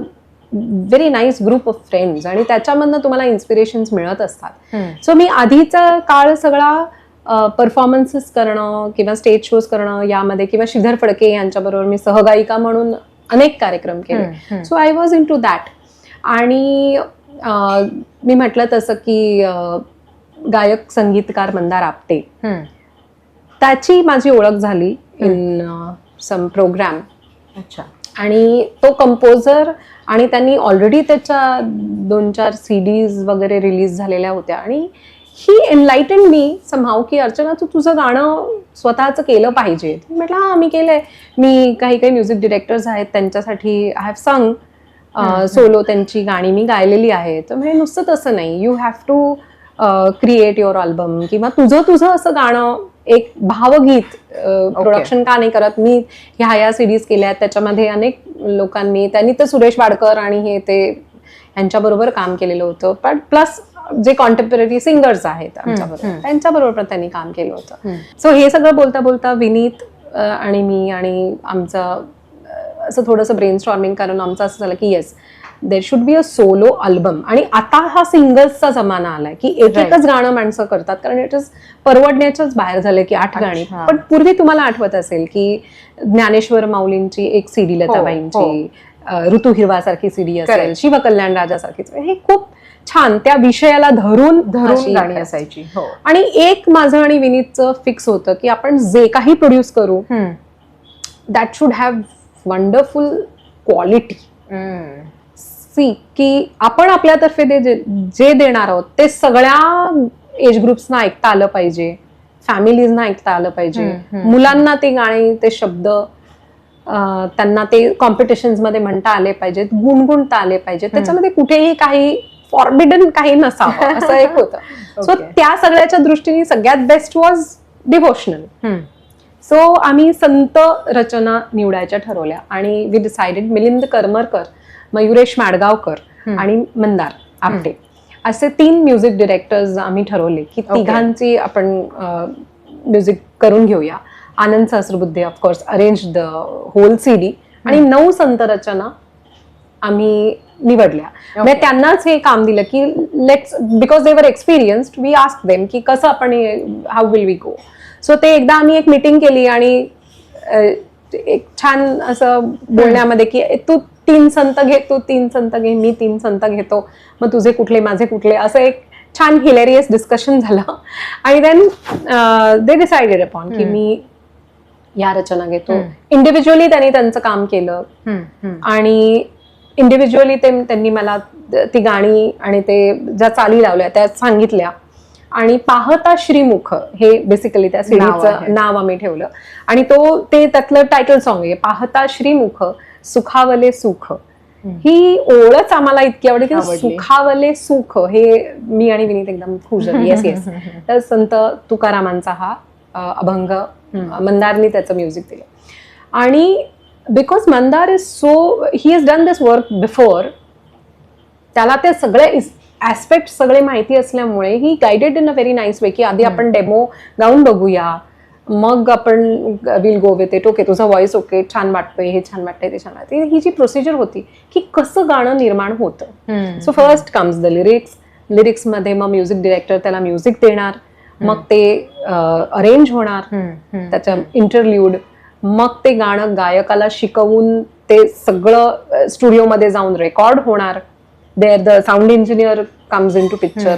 very nice group of friends आणि त्याच्यामधनं तुम्हाला इन्स्पिरेशन्स मिळत असतात. सो मी आधीचा काळ सगळा परफॉर्मन्सेस करणं किंवा स्टेज शोज करणं यामध्ये, किंवा श्रीधर फडके यांच्याबरोबर मी सहगायिका म्हणून अनेक कार्यक्रम केले. So I was into that. आणि मी म्हटलं तसं की गायक संगीतकार मंदार आपटे, त्याची माझी ओळख झाली इन सम प्रोग्राम. अच्छा. आणि तो कंपोजर, आणि त्यांनी ऑलरेडी त्याच्या 2-4 CDs वगैरे रिलीज झालेल्या होत्या, आणि ही एनलाइटन मी समहाव की अर्चना तू तुझं गाणं स्वतःचं केलं पाहिजे. म्हटलं हां मी केलंय, मी काही म्युझिक डिरेक्टर्स आहेत त्यांच्यासाठी आय हॅव संग सोलो, त्यांची गाणी मी गायलेली आहेत. तर म्हणजे नुसतं तसं नाही, you have to create your album, किंवा तुझं असं गाणं एक भावगीत प्रोडक्शन का नाही करत. मी ह्या CDs केल्या आहेत, त्याच्यामध्ये अनेक लोकांनी, त्यांनी तर सुरेश वाडकर आणि हे ते यांच्याबरोबर काम केलेलं होतं, पण प्लस जे कॉन्टेम्पररी सिंगर्स आहेत आमच्याबरोबर त्यांच्याबरोबर पण त्यांनी काम केलं होतं. सो हे सगळं बोलता बोलता विनीत आणि मी आणि आमचं असं थोडंसं ब्रेनस्टॉर्मिंग करून आमचं असं झालं की yes there should be a solo album. आणि आता हा सिंगल्सचा जमाना आलाय की एकच गाणं माणसं करतात, कारण इट इज परवडण्याच्याच बाहेर झालंय की 8 गाणी. पण पूर्वी तुम्हाला आठवत असेल की ज्ञानेश्वर माऊलींची एक CD, लताबाईंची ऋतू हिरवा सारखी CD असेल, शिवकल्याण राजा सारखी, हे खूप छान त्या विषयाला धरून गाणी असायची. आणि एक माझं आणि विनीतचं फिक्स होतं की आपण जे काही प्रोड्यूस करू that should have wonderful quality. की आपण आपल्यातर्फे जे देणार आहोत ते सगळ्या एज ग्रुप्सना ऐकता आलं पाहिजे, फॅमिलीजना ऐकता आलं पाहिजे, मुलांना ते गाणे, ते शब्द त्यांना ते कॉम्पिटिशन्स मध्ये म्हणता आले पाहिजेत, गुणगुणता आले पाहिजेत, त्याच्यामध्ये कुठेही काही फॉरबिडन काही नसावं असं एक होतं. सो त्या सगळ्याच्या दृष्टीने सगळ्यात बेस्ट वॉज डिव्होशनल. सो आम्ही संत रचना निवडायच्या ठरवल्या, आणि वी डिसाइडेड मिलिंद करमरकर, मयुरेश माडगावकर आणि मंदार आपटे असे 3 म्युझिक डिरेक्टर्स आम्ही ठरवले की तिघांची आपण म्युझिक करून घेऊया. Anand Sahasrabuddhe of course arrange the whole CD, आणि 9 संत रचना आम्ही निवडल्या. म्हणजे त्यांनाच हे काम दिलं की लेट्स, बिकॉज दे वर एक्सपिरियन्स्ड, वी आस्क्ड देम की कसं आपण, how will we go. So ते एकदा आम्ही एक मीटिंग केली, आणि एक छान असं बोलण्यामध्ये की तू 3 संत घे, तू 3 संत घे, मी 3 संत घेतो, मग तुझे कुठले माझे कुठले, असं एक छान हिलेरियस डिस्कशन झालं. आणि देन दे डिसाइडेड अपॉन की मी या रचना घेतो. इंडिव्हिज्युअली त्यांनी त्यांचं काम केलं, आणि इंडिव्हिज्युअली त्यांनी मला ती गाणी आणि ते ज्या चाली लावल्या त्या सांगितल्या. आणि पाहता श्रीमुख हे बेसिकली त्या सीडीचं नाव आम्ही ठेवलं, आणि ते त्यातलं टायटल सॉन्ग आहे, पाहता श्रीमुख सुखावले सुख. ही ओळच आम्हाला इतकी आवडली की सुखावले सुख, हे मी आणि विनीत एकदम खुश झाली. Yes yes. तर संत तुकारामांचा हा अभंग मंदारनी त्याचं म्युझिक दिलं. आणि because Mandar is so, he has done this work before, त्याला ते सगळे ऍस्पेक्ट सगळे माहिती असल्यामुळे he guided in a very nice way की आधी आपण डेमो गाऊन बघूया, मग आपण will go with it. Okay तुझा व्हॉइस ओके, छान वाटतोय, हे छान वाटतंय, ते छान वाटतंय. ही जी प्रोसिजर होती की कसं गाणं निर्माण होतं. सो फर्स्ट कम्स द लिरिक्समध्ये मग म्युझिक डिरेक्टर त्याला म्युझिक देणार, मग ते अरेंज होणार, त्याचं इंटरल्यूड, मग ते गाणं गायकाला शिकवून ते सगळं स्टुडिओमध्ये जाऊन रेकॉर्ड होणार. There the sound engineer comes into picture.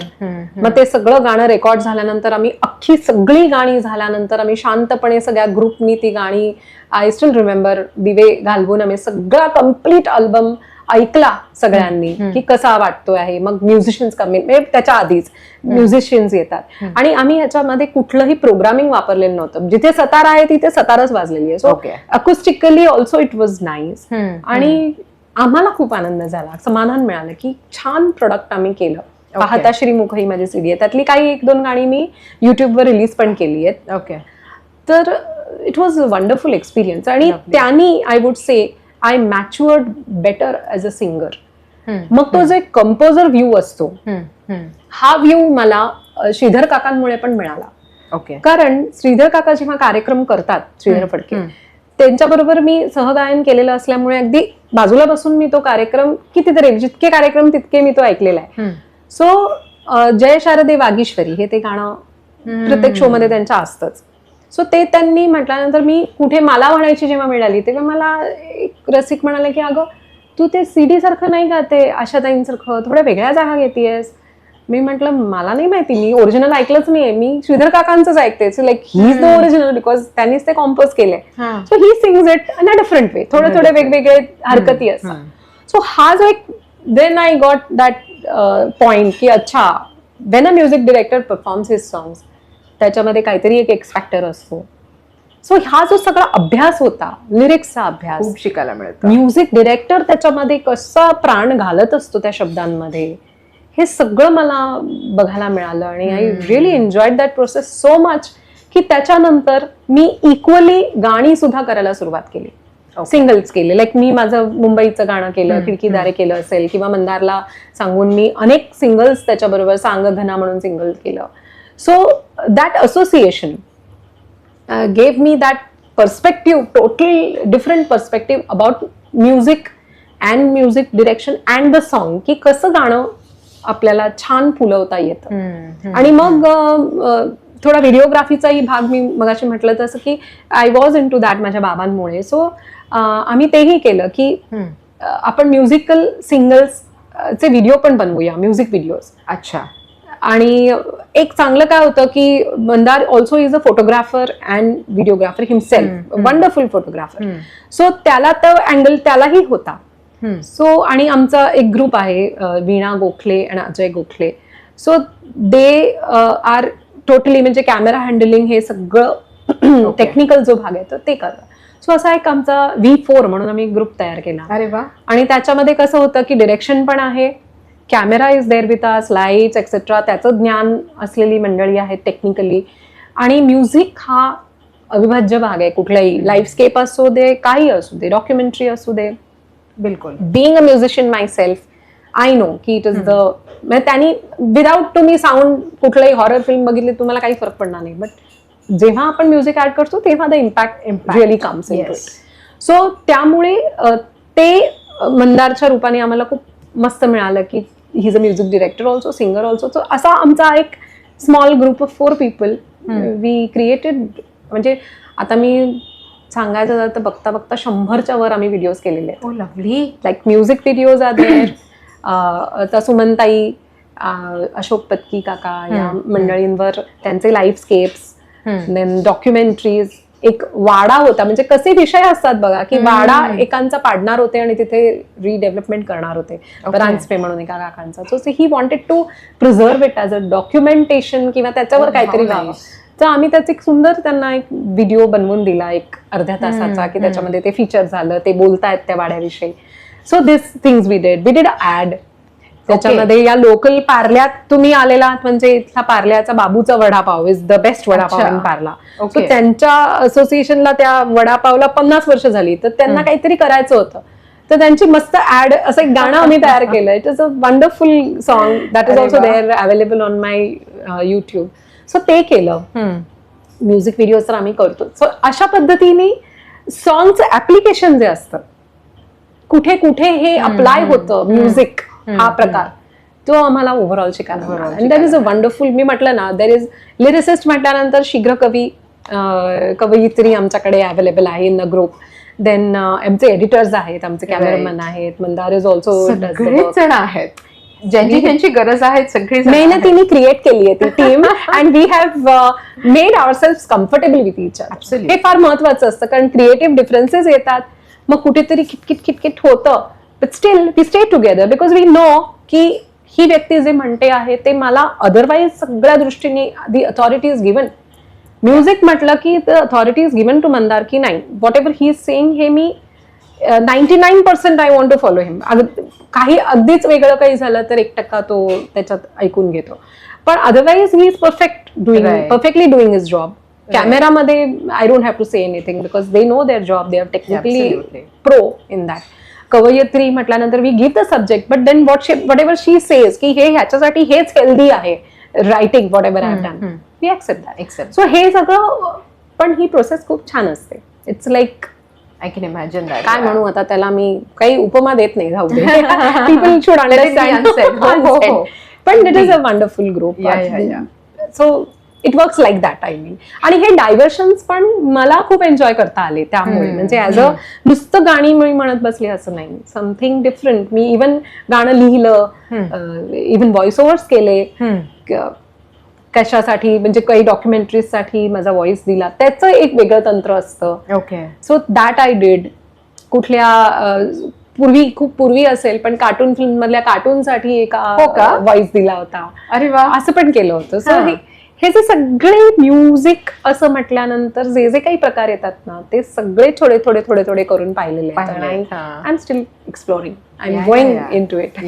मग ते सगळं गाणं रेकॉर्ड झाल्यानंतर आम्ही अख्खी सगळी गाणी झाल्यानंतर आम्ही शांतपणे सगळ्या ग्रुपनी ती गाणी, आय स्टील रिमेंबर, दिवे घालवून आम्ही सगळा कम्प्लीट अल्बम ऐकला सगळ्यांनी की कसा वाटतोय आहे. मग म्युझिशियन्स कमी, त्याच्या आधीच म्युझिशियन्स येतात, आणि आम्ही याच्यामध्ये कुठलंही प्रोग्रामिंग वापरलेलं नव्हतं. जिथे सतार आहे तिथे सतारच वाजलेली आहे. So acoustically also it was nice, आणि आम्हाला खूप आनंद झाला, समाधान मिळालं की छान प्रोडक्ट आम्ही केलं. पाहता श्रीमुख ही माझी CD आहे, त्यातली काही 1-2 गाणी मी युट्यूबवर रिलीज पण केली आहेत. ओके. तर it was a wonderful experience, आणि त्यांनी I would say I matured better as a singer. मग तो जो एक कंपोजर व्ह्यू असतो, हा व्ह्यू मला श्रीधर काकांमुळे पण मिळाला. ओके. कारण श्रीधर काका जेव्हा कार्यक्रम करतात, श्रीधर फडके, त्यांच्याबरोबर मी सहगायन केलेलं असल्यामुळे अगदी बाजूला बसून मी तो कार्यक्रम कितीतरी, जितके कार्यक्रम तितके मी तो ऐकलेला आहे. सो जय शारदे वागीश्वरी हे ते गाणं प्रत्येक शो मध्ये त्यांच्या असतंच. सो ते त्यांनी म्हटल्यानंतर मी कुठे मला म्हणायची जेव्हा मिळाली तेव्हा मला एक रसिक म्हणाले की अगं तू ते CD सारखं नाही का, ते आशाताईंसारखं थोड्या वेगळ्या जागा घेतेयस. मी म्हटलं मला नाही माहिती, मी ओरिजिनल ऐकलंच नाहीये, मी श्रीधर काकांचंच ऐकते. So like he is the original because त्यांनीच ते कॉम्पोज केले. So he sings it in a different way, थोडे वेगवेगळे हरकती असतात. सो हा जो एक then I got that point की अच्छा, when a music director performs his songs, त्याच्यामध्ये काहीतरी एक एक्स फॅक्टर असतो. सो हा जो सगळा अभ्यास होता, लिरिक्सचा अभ्यास, खूप शिकायला मिळतं. म्युझिक डिरेक्टर त्याच्यामध्ये कसा प्राण घालत असतो त्या शब्दांमध्ये, हे सगळं मला बघायला मिळालं. आणि I really enjoyed that process so much की त्याच्यानंतर मी इक्वली गाणी सुद्धा करायला सुरुवात केली. सिंगल्स केले, लाईक मी माझं मुंबईचं गाणं केलं, खिडकीदारे केलं असेल, किंवा मंदारला सांगून मी अनेक सिंगल्स त्याच्याबरोबर सांग घना म्हणून सिंगल केलं. So that association gave me that perspective, total different perspective about music and music direction and the song, की कसं गाणं आपल्याला छान फुलवता येतं. आणि मग थोडा व्हिडिओग्राफीचाही भाग मी मगाशी म्हटलं तसं की I was into that माझ्या बाबांमुळे. सो आम्ही तेही केलं की आपण म्युझिकल सिंगल्स चे व्हिडिओ पण बनवूया, म्युझिक व्हिडिओज. अच्छा. आणि एक चांगलं काय होतं की Mandar also is a photographer and videographer himself, wonderful photographer. So त्याला तर अँगल त्यालाही होता. सो आणि आमचा एक ग्रुप आहे, वीणा गोखले आणि Ajay Gokhale. So they are totally म्हणजे कॅमेरा हँडलिंग हे सगळं टेक्निकल जो भाग आहे तर ते करतात. सो असा एक आमचा V4 म्हणून आम्ही ग्रुप तयार केला. अरे वा. आणि त्याच्यामध्ये कसं होतं की डिरेक्शन पण आहे, camera is there with us, lights etcetera, त्याचं ज्ञान असलेली मंडळी आहेत टेक्निकली. आणि म्युझिक हा अविभाज्य भाग आहे कुठलाही, लाईफस्केप असू दे, काही असू दे, डॉक्युमेंटरी असू दे. बिलकुल. Being a musician my self, I know की इट इज द, म्हणजे त्यांनी विदाउट तुम्ही साऊंड कुठलाही हॉरर फिल्म बघितली तुम्हाला काही फरक पडणार नाही, बट जेव्हा आपण म्युझिक ऍड करतो तेव्हा the impact really comes into it. So त्यामुळे ते मंदारच्या रूपाने आम्हाला खूप मस्त मिळालं की he is a music director also, singer also. So असा आमचा एक small group of 4 people we created. म्हणजे आता मी सांगायचं झालं तर बघता बघता 100च्या वर आम्ही व्हिडिओज केलेले आहेत. Oh lovely. Like music videos are there. आता सुमनताई, अशोक पत्की काका या मंडळींवर त्यांचे लाईफस्केप्स, देन डॉक्युमेंटरीज. एक वाडा होता, म्हणजे कसे विषय असतात बघा की वाडा एकांचा पाडणार होते आणि तिथे रिडेव्हलपमेंट करणार होते, रांचपे म्हणून एका काकांचा. So he wanted to preserve it as a documentation किंवा त्याच्यावर काहीतरी व्हावं. तर आम्ही त्याचा एक सुंदर त्यांना एक व्हिडिओ बनवून दिला, एक अर्ध्या तासाचा, की त्याच्यामध्ये ते फीचर झालं, ते बोलतायत त्या वाड्याविषयी. So this things we did add. त्याच्यामध्ये या लोकल पार्ल्यात तुम्ही आलेला म्हणजे इथला पार्ल्याचा बाबूचा vada pav is the best vada pav in Parla. So त्यांच्या असोसिएशनला त्या वडापावला 50 वर्ष झाली, तर त्यांना काहीतरी करायचं होतं, तर त्यांची मस्त ऍड असं एक गाणं आम्ही तयार केलं. It is a wonderful song that is also there available on my YouTube. So ते केलं. म्युझिक व्हिडिओ तर आम्ही करतो. सो अशा पद्धतीने सॉंगचं ऍप्लिकेशन जे असतं, कुठे कुठे हे अप्लाय होतं म्युझिक हा प्रकार, तो आम्हाला ओव्हरऑल शिकायला मिळाला. And that is a wonderful. मी म्हटलं ना, देर इज लिरिसिस्ट म्हटल्यानंतर शीघ्र कवी, कवयित्री आमच्याकडे अवेलेबल आहे इन द ग्रुप. देन आमचे एडिटर्स आहेत, आमचे कॅमेरामॅन आहेत, मंदार इज ऑल्सो. सगळेच जण आहेत ज्यांची त्यांची गरज आहे, सगळी मेहनतीने क्रिएट केली आहे ती team. And we have made ourselves comfortable with each other. हे फार महत्वाचं असतं, कारण क्रिएटिव्ह डिफरन्सेस येतात, मग कुठेतरी किटकिट होतं, but still we stay together because we know की ही व्यक्ती जे म्हणते आहे ते मला अदरवाईज सगळ्या दृष्टीने the authority is given. Music म्हटलं की the authority is given to Mandar की नाही, whatever he is saying हे मी 99% I want to follow him. काही अगदीच वेगळं काही झालं तर 1% तो त्याच्यात ऐकून घेतो, पण otherwise he is perfectly doing his job. कॅमेरामध्ये I don't have to say anything because they know their job, they are technically pro in that. कवयित्री म्हटल्यानंतर we give the subject, but then whatever she says की हे ह्याच्यासाठी हेच healthy आहे writing, whatever I have done, we accept that. So हे सगळं, पण ही प्रोसेस खूप छान असते. It's like I can imagine that. काय म्हणू आता त्याला, मी काही उपमा देत नाही, जाऊ दे. People should understand. पण it is a wonderful group. So it works like that I mean. आणि हे डायव्हर्शन्स पण मला खूप एन्जॉय करता आले त्यामुळे. म्हणजे ॲज अ नुसतं गाणी मी म्हणत बसली असं नाही, समथिंग डिफरंट. मी इवन गाणं लिहिलं, इवन व्हॉइस ओव्हर्स केले. कशासाठी म्हणजे काही डॉक्युमेंटरीजसाठी माझा व्हॉइस दिला, त्याचं एक वेगळं तंत्र असतं. Okay. So that I did. कुठल्या खूप पूर्वी असेल पण कार्टून फिल्म मधल्या कार्टूनसाठी एका व्हॉइस दिला होता. अरे वा. असं पण केलं होतं. सो हे जे सगळे म्युझिक असं म्हटल्यानंतर जे जे काही प्रकार येतात ना, ते सगळे थोडे थोडे थोडे थोडे करून पाहिलेले आहेत. I am still exploring, I am going into it.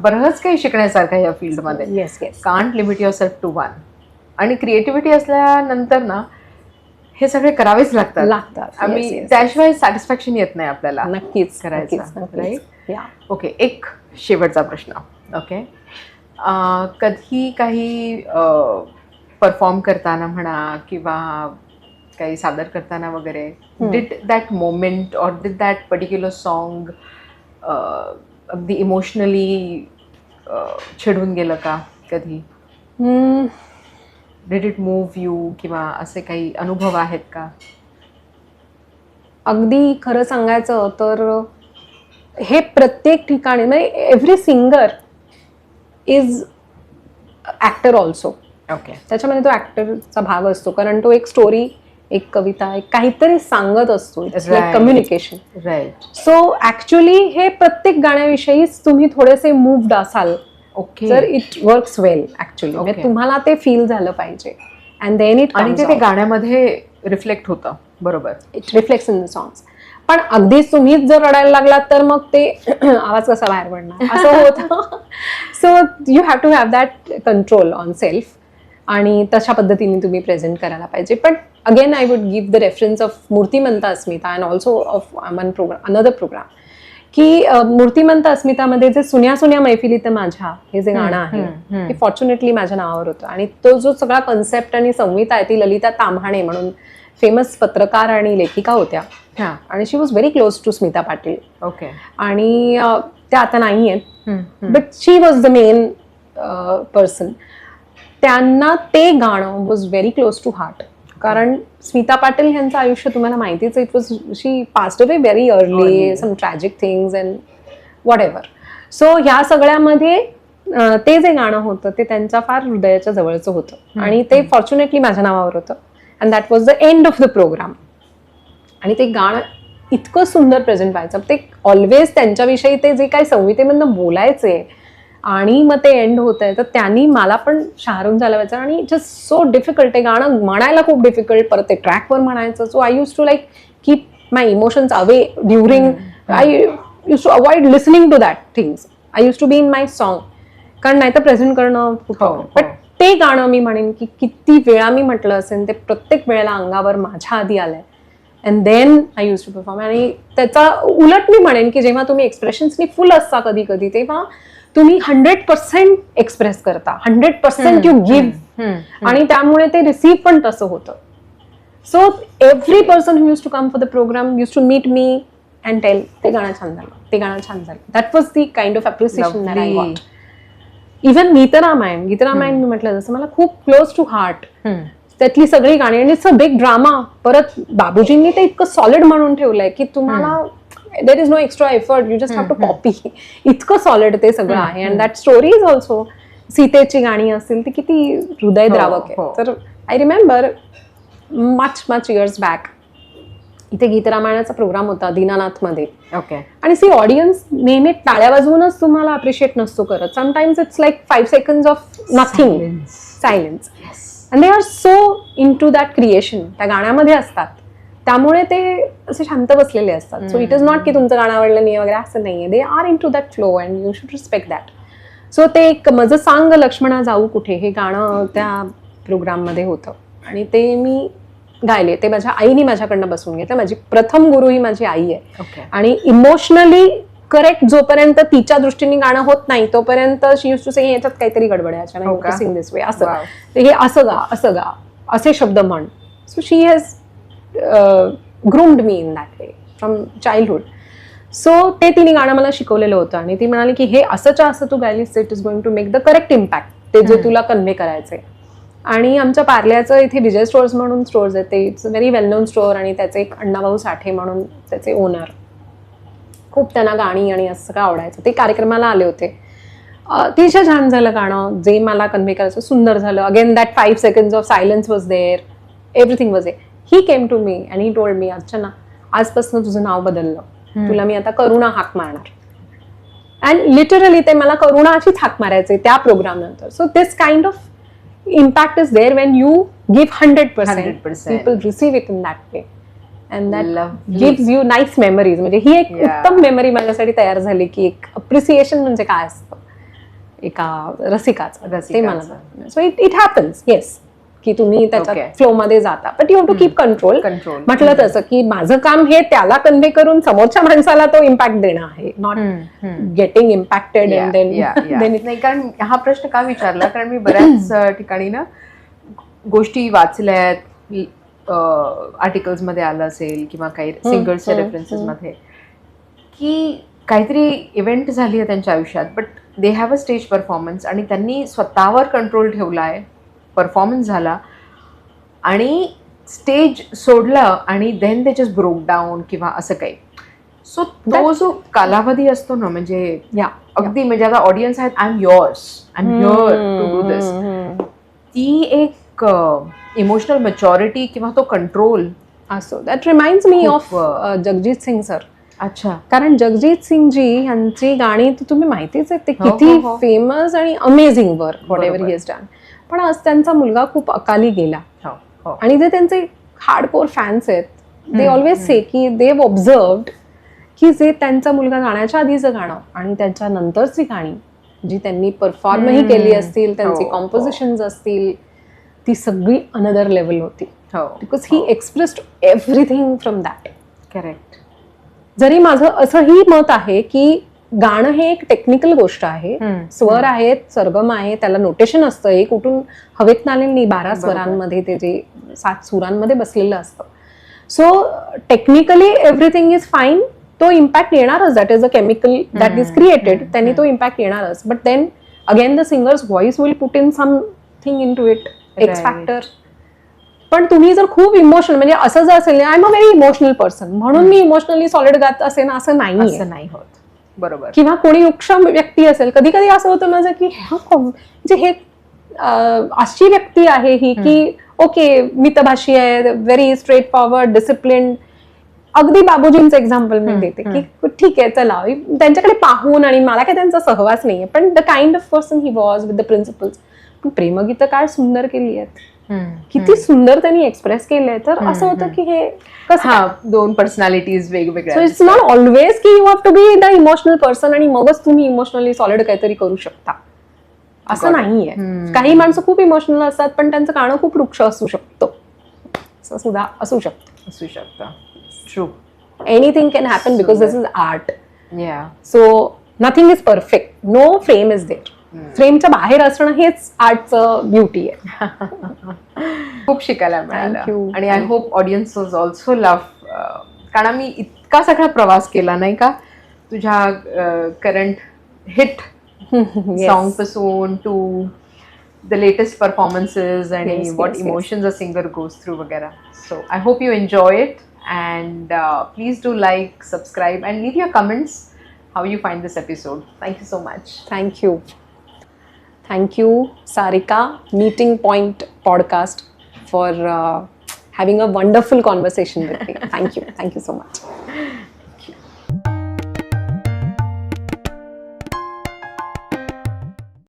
बरंच काही शिकण्यासारखं या फील्डमध्ये. Yes yes. Can't limit yourself to one. आणि क्रिएटिव्हिटी असल्यानंतर ना हे सगळे करावेच लागतात. आम्ही त्याशिवाय सॅटिस्फॅक्शन येत नाही आपल्याला. नक्कीच करायचं. राईट. ओके. एक शेवटचा प्रश्न. ओके. कधी काही परफॉर्म करताना म्हणा किंवा काही सादर करताना वगैरे, did that moment or did that particular song अगदी इमोशनली चिडून गेलं का कधी? डिड इट मूव्ह यू किंवा असे काही अनुभव आहेत का? अगदी खरं सांगायचं तर हे प्रत्येक ठिकाणी म्हणजे every singer is actor also. Okay. त्याच्यामध्ये तो ॲक्टरचा भाग असतो, कारण तो एक स्टोरी, एक कविता, एक काहीतरी सांगत असतो. कम्युनिकेशन. राईट. सो ऍक्च्युली हे प्रत्येक गाण्याविषयीच तुम्ही थोडेसे मूव्ड असाल. ओके. तर इट वर्क्स वेल ऍक्च्युली. म्हणजे तुम्हाला ते फील झालं पाहिजे अँड देन इट आणि ते गाण्यामध्ये रिफ्लेक्ट होतं. बरोबर. It reflects in the songs. पण अगदीच तुम्हीच जर रडायला लागलात तर मग ते आवाज कसा बाहेर पडणार असं होतं. So you have to have that control on self आणि तशा पद्धतीने तुम्ही प्रेझेंट करायला पाहिजे. पण again I would give the reference of Murtimant Asmita and also of one program, another program, की मूर्तिमंत अस्मितामध्ये जे सुन्या सुन्या मैफिलीत माझ्या हे जे गाणं आहे हे फॉर्च्युनेटली माझ्या नावावर होतं. आणि तो जो सगळा कन्सेप्ट आणि संहिता आहे ती ललिता ताम्हाणे म्हणून फेमस पत्रकार आणि लेखिका होत्या. आणि she was very close to Smita Patil. Okay. आणि त्या आता नाही आहेत, but she was the main person. त्यांना ते गाणं was very close to heart. कारण स्मिता पाटील यांचं आयुष्य तुम्हाला माहितीच, it was she passed away very early, some tragic things and whatever. So ह्या सगळ्यामध्ये ते जे गाणं होतं ते त्यांच्या फार हृदयाच्या जवळचं होतं आणि ते फॉर्च्युनेटली माझ्या नावावर होतं. And that was the end of the program. आणि ते गाणं इतकं सुंदर प्रेझेंट व्हायचं. ते ऑलवेज त्यांच्याविषयी ते जे काही संहितेमधनं बोलायचे आणि मग ते एंड होत आहे तर त्यांनी मला पण शहारून झालं व्हायचं. आणि जस्ट सो डिफिकल्ट, ते गाणं म्हणायला खूप डिफिकल्ट, परत ते ट्रॅकवर म्हणायचं. So I use to like keep my emotions away during, I use to avoid listening to that things. I use to be in my song, कारण नाही तर प्रेझेंट करणं खूप. बट ते गाणं मी म्हणेन की किती वेळा मी म्हटलं असेल, ते प्रत्येक वेळेला अंगावर माझ्या आधी आलंय. And then I use to perform. आणि त्याचा उलट मी म्हणेन की जेव्हा तुम्ही एक्सप्रेशन्सनी फुल असता कधी कधी, तेव्हा तुम्ही 100% एक्सप्रेस करता, 100% यू गिव्ह, आणि त्यामुळे ते रिसीव्ह पण तसं होतं. So every person who use to come for the program use to meet me and tell ते गाणं छान झालं, ते गाणं छान झालं. That was the kind of appreciation that I got. Even Geetramayan मी म्हटलं जसं मला खूप क्लोज टू हार्ट. त्यातली सगळी गाणी, आणि इट्स अ बिग ड्रामा. परत बाबूजींनी ते इतकं सॉलिड म्हणून ठेवलंय की तुम्हाला there is no extra effort, you just have to copy. इतकं सॉलिड ते सगळं आहे. And that story is also, सीतेची गाणी असतील ती किती हृदयद्रावक आहे. तर I remember much years back इथे गीतरामायणाचा प्रोग्राम होता दीनानाथमध्ये. ओके. आणि सी ऑडियन्स नेहमी टाळ्या वाजवूनच तुम्हाला अप्रिशिएट नसतो करत. Sometimes it's like 5 seconds of nothing, silence. And they are so into that creation, त्या गाण्यामध्ये असतात, त्यामुळे ते असे शांत बसलेले असतात. सो इट इज नॉट की तुमचं गाणं आवडलं नाही वगैरे, असं नाहीये. They are into that flow and you should respect that. So ते एक माझं सांग लक्ष्मणा जाऊ कुठे हे गाणं त्या प्रोग्राममध्ये होतं आणि ते मी गायले. ते माझ्या आईने माझ्याकडनं बसवून घेतलं. माझी प्रथम गुरु ही माझी आई आहे. आणि इमोशनली करेक्ट जोपर्यंत तिच्या दृष्टीने गाणं होत नाही तोपर्यंत शी यूज टू से याच्यात काहीतरी गडबड आहे, सिंग दिस वे, असं हे असं गा असे शब्द म्हण. So she has groomed me in that way from childhood. So ते तिने गाणं मला शिकवलेलं होतं आणि ती म्हणाली की हे असंच्या असं तू गायलीस, it is going to make the correct impact, ते जे तुला कन्व्हे करायचंय. आणि आमच्या पार्ल्याचं इथे विजय स्टोअर्स म्हणून स्टोअर्स आहेत, ते it's very well non store, आणि त्याचे एक अण्णाभाऊ साठे म्हणून त्याचे ओनर, खूप त्यांना गाणी आणि असं काय आवडायचं. ते कार्यक्रमाला आले होते, अतिशय छान झालं गाणं, जे मला कन्व्हे करायचं सुंदर झालं. Again that 5 seconds of silence was there, everything was there. He came to me and he told me, Archana आजपासून तुझं नाव बदललं, तुला मी आता करुणा हाक मारणार. अँड लिटरली ते मला करुणा अशीच हाक मारायचे त्या प्रोग्राम नंतर. So this kind of impact is there when you give 100%. 100%. People receive it in that way, and that Lovely. gives you nice memories. म्हणजे ही एक Yeah. उत्तम मेमरी माझ्यासाठी तयार झाली की एक अप्रिसिएशन म्हणजे काय असतं एका रसिकाचं, ते मला. सो इट हॅपन्स, येस, की तुम्ही त्याच्यात Okay. फ्लो मध्ये जाता, but you have to keep control. Control. म्हटलं तसं की माझं काम हे त्याला कन्व्हे करून समोरच्या माणसाला तो इम्पॅक्ट देणं आहे, not getting impacted Yeah, and yeah, yeah. Then. नाही, कारण हा प्रश्न का विचारला, कारण मी बऱ्याच ठिकाणी ना गोष्टी वाचल्यात, आर्टिकल्स मध्ये आलं असेल किंवा काही सिंगर्सच्या रेफरन्सेस मध्ये, की काहीतरी इव्हेंट झाली आहे त्यांच्या आयुष्यात, but they have a stage performance आणि त्यांनी स्वतःवर कंट्रोल ठेवला आहे, परफॉर्मन्स झाला आणि स्टेज सोडलं आणि then they just broke down किंवा असं काही. सो तो जो कालावधी असतो ना, म्हणजे या अगदी म्हणजे आता ऑडियन्स आहेत, I am yours, I am here to do this, ती एक इमोशनल मॅच्युरिटी किंवा तो कंट्रोल असो. दॅट रिमाइंड्स मी खूप, ऑफ जगजीत सिंग सर. अच्छा, कारण जगजीत सिंग जी यांची गाणी तर तुम्ही माहितीच आहेत, ते हो, किती हो. फेमस आणि अमेझिंग वर्क व्हॉट एव्हर बरोबर. ही हॅज डन. पण आज त्यांचा मुलगा खूप अकाली गेला, हो, हो. आणि जे त्यांचे हार्डकोर फॅन्स आहेत, दे ऑलवेज से की दे हॅव ऑब्झर्व्ड की जे त्यांचा मुलगा गाण्याच्या आधीचं गाणं आणि त्याच्या नंतरची गाणी जी त्यांनी परफॉर्मही केली असतील, त्यांचे हो, कॉम्पोजिशन्स असतील, ती सगळी अनदर लेवल होती, हो, because he expressed everything from that. Correct. जरी माझं असंही मत आहे की गाणं हे एक टेक्निकल गोष्ट आहे, स्वर आहेत, सरगम आहे, त्याला नोटेशन असतं, एक कुठून हवेत नाले नाही, 12 स्वरांमध्ये ते जे 7 सुरांमध्ये बसलेलं असतं. So technically everything is fine, तो इम्पॅक्ट येणारच, that is a chemical that is created, त्यांनी तो इम्पॅक्ट येणारच. But then again the singers voice will put in something into it, X factor. पण तुम्ही जर खूप इमोशनल, म्हणजे असं जर असेल, I am a very emotional person म्हणून मी इमोशनली सॉलिड गात असेल असं नाही, असं नाही होत. बरोबर. किंवा कोणी वृक्षम व्यक्ती असेल, कधी कधी असं होतं माझं की म्हणजे हे अशी व्यक्ती आहे ही की ओके मितभाषी आहे, व्हेरी स्ट्रेट फॉरवर्ड, डिसिप्लिन. अगदी बाबूजींचं एक्झाम्पल मी देते की ठीक आहे चला, त्यांच्याकडे पाहून, आणि मला काय त्यांचा सहवास नाहीये, पण the kind of person he was with the principles. पण प्रेमगीतं काय सुंदर केली आहेत, किती सुंदर त्यांनी एक्सप्रेस केलंय. तर असं होतं की हे कसं, हा, दोन पर्सनॅलिटीज सो वेगवेगळ्या. इट्स नॉट ऑलवेज की you have to be the emotional person आणि मगच तुम्ही इमोशनली सॉलिड काहीतरी करू शकता, असं नाहीये. काही माणसं खूप इमोशनल असतात पण त्यांचं गाणं खूप वृक्ष असू शकतं, असं सुद्धा असू शकतं. असू शकतं. True. Anything can happen because this is art. Yeah. So nothing is perfect, no frame is there. फ्रेमच्या बाहेर असणं हेच आर्टचं ब्युटी आहे. खूप शिकायला मिळालं. Thank you. आणि I hope audience was also love, कारण आम्ही इतका सगळा प्रवास केला नाही का, तुझ्या करंट हिट सॉन्ग पासून टू द लेटेस्ट परफॉर्मन्सेस आणि Yes, what yes, yes. Emotions a singer goes through वगैरे. So I hope you enjoy it, and please do like, subscribe, and leave your comments how you find this episode. Thank you so much. Thank you, Sarika, Meeting Point podcast, for having a wonderful conversation with me. Thank you so much.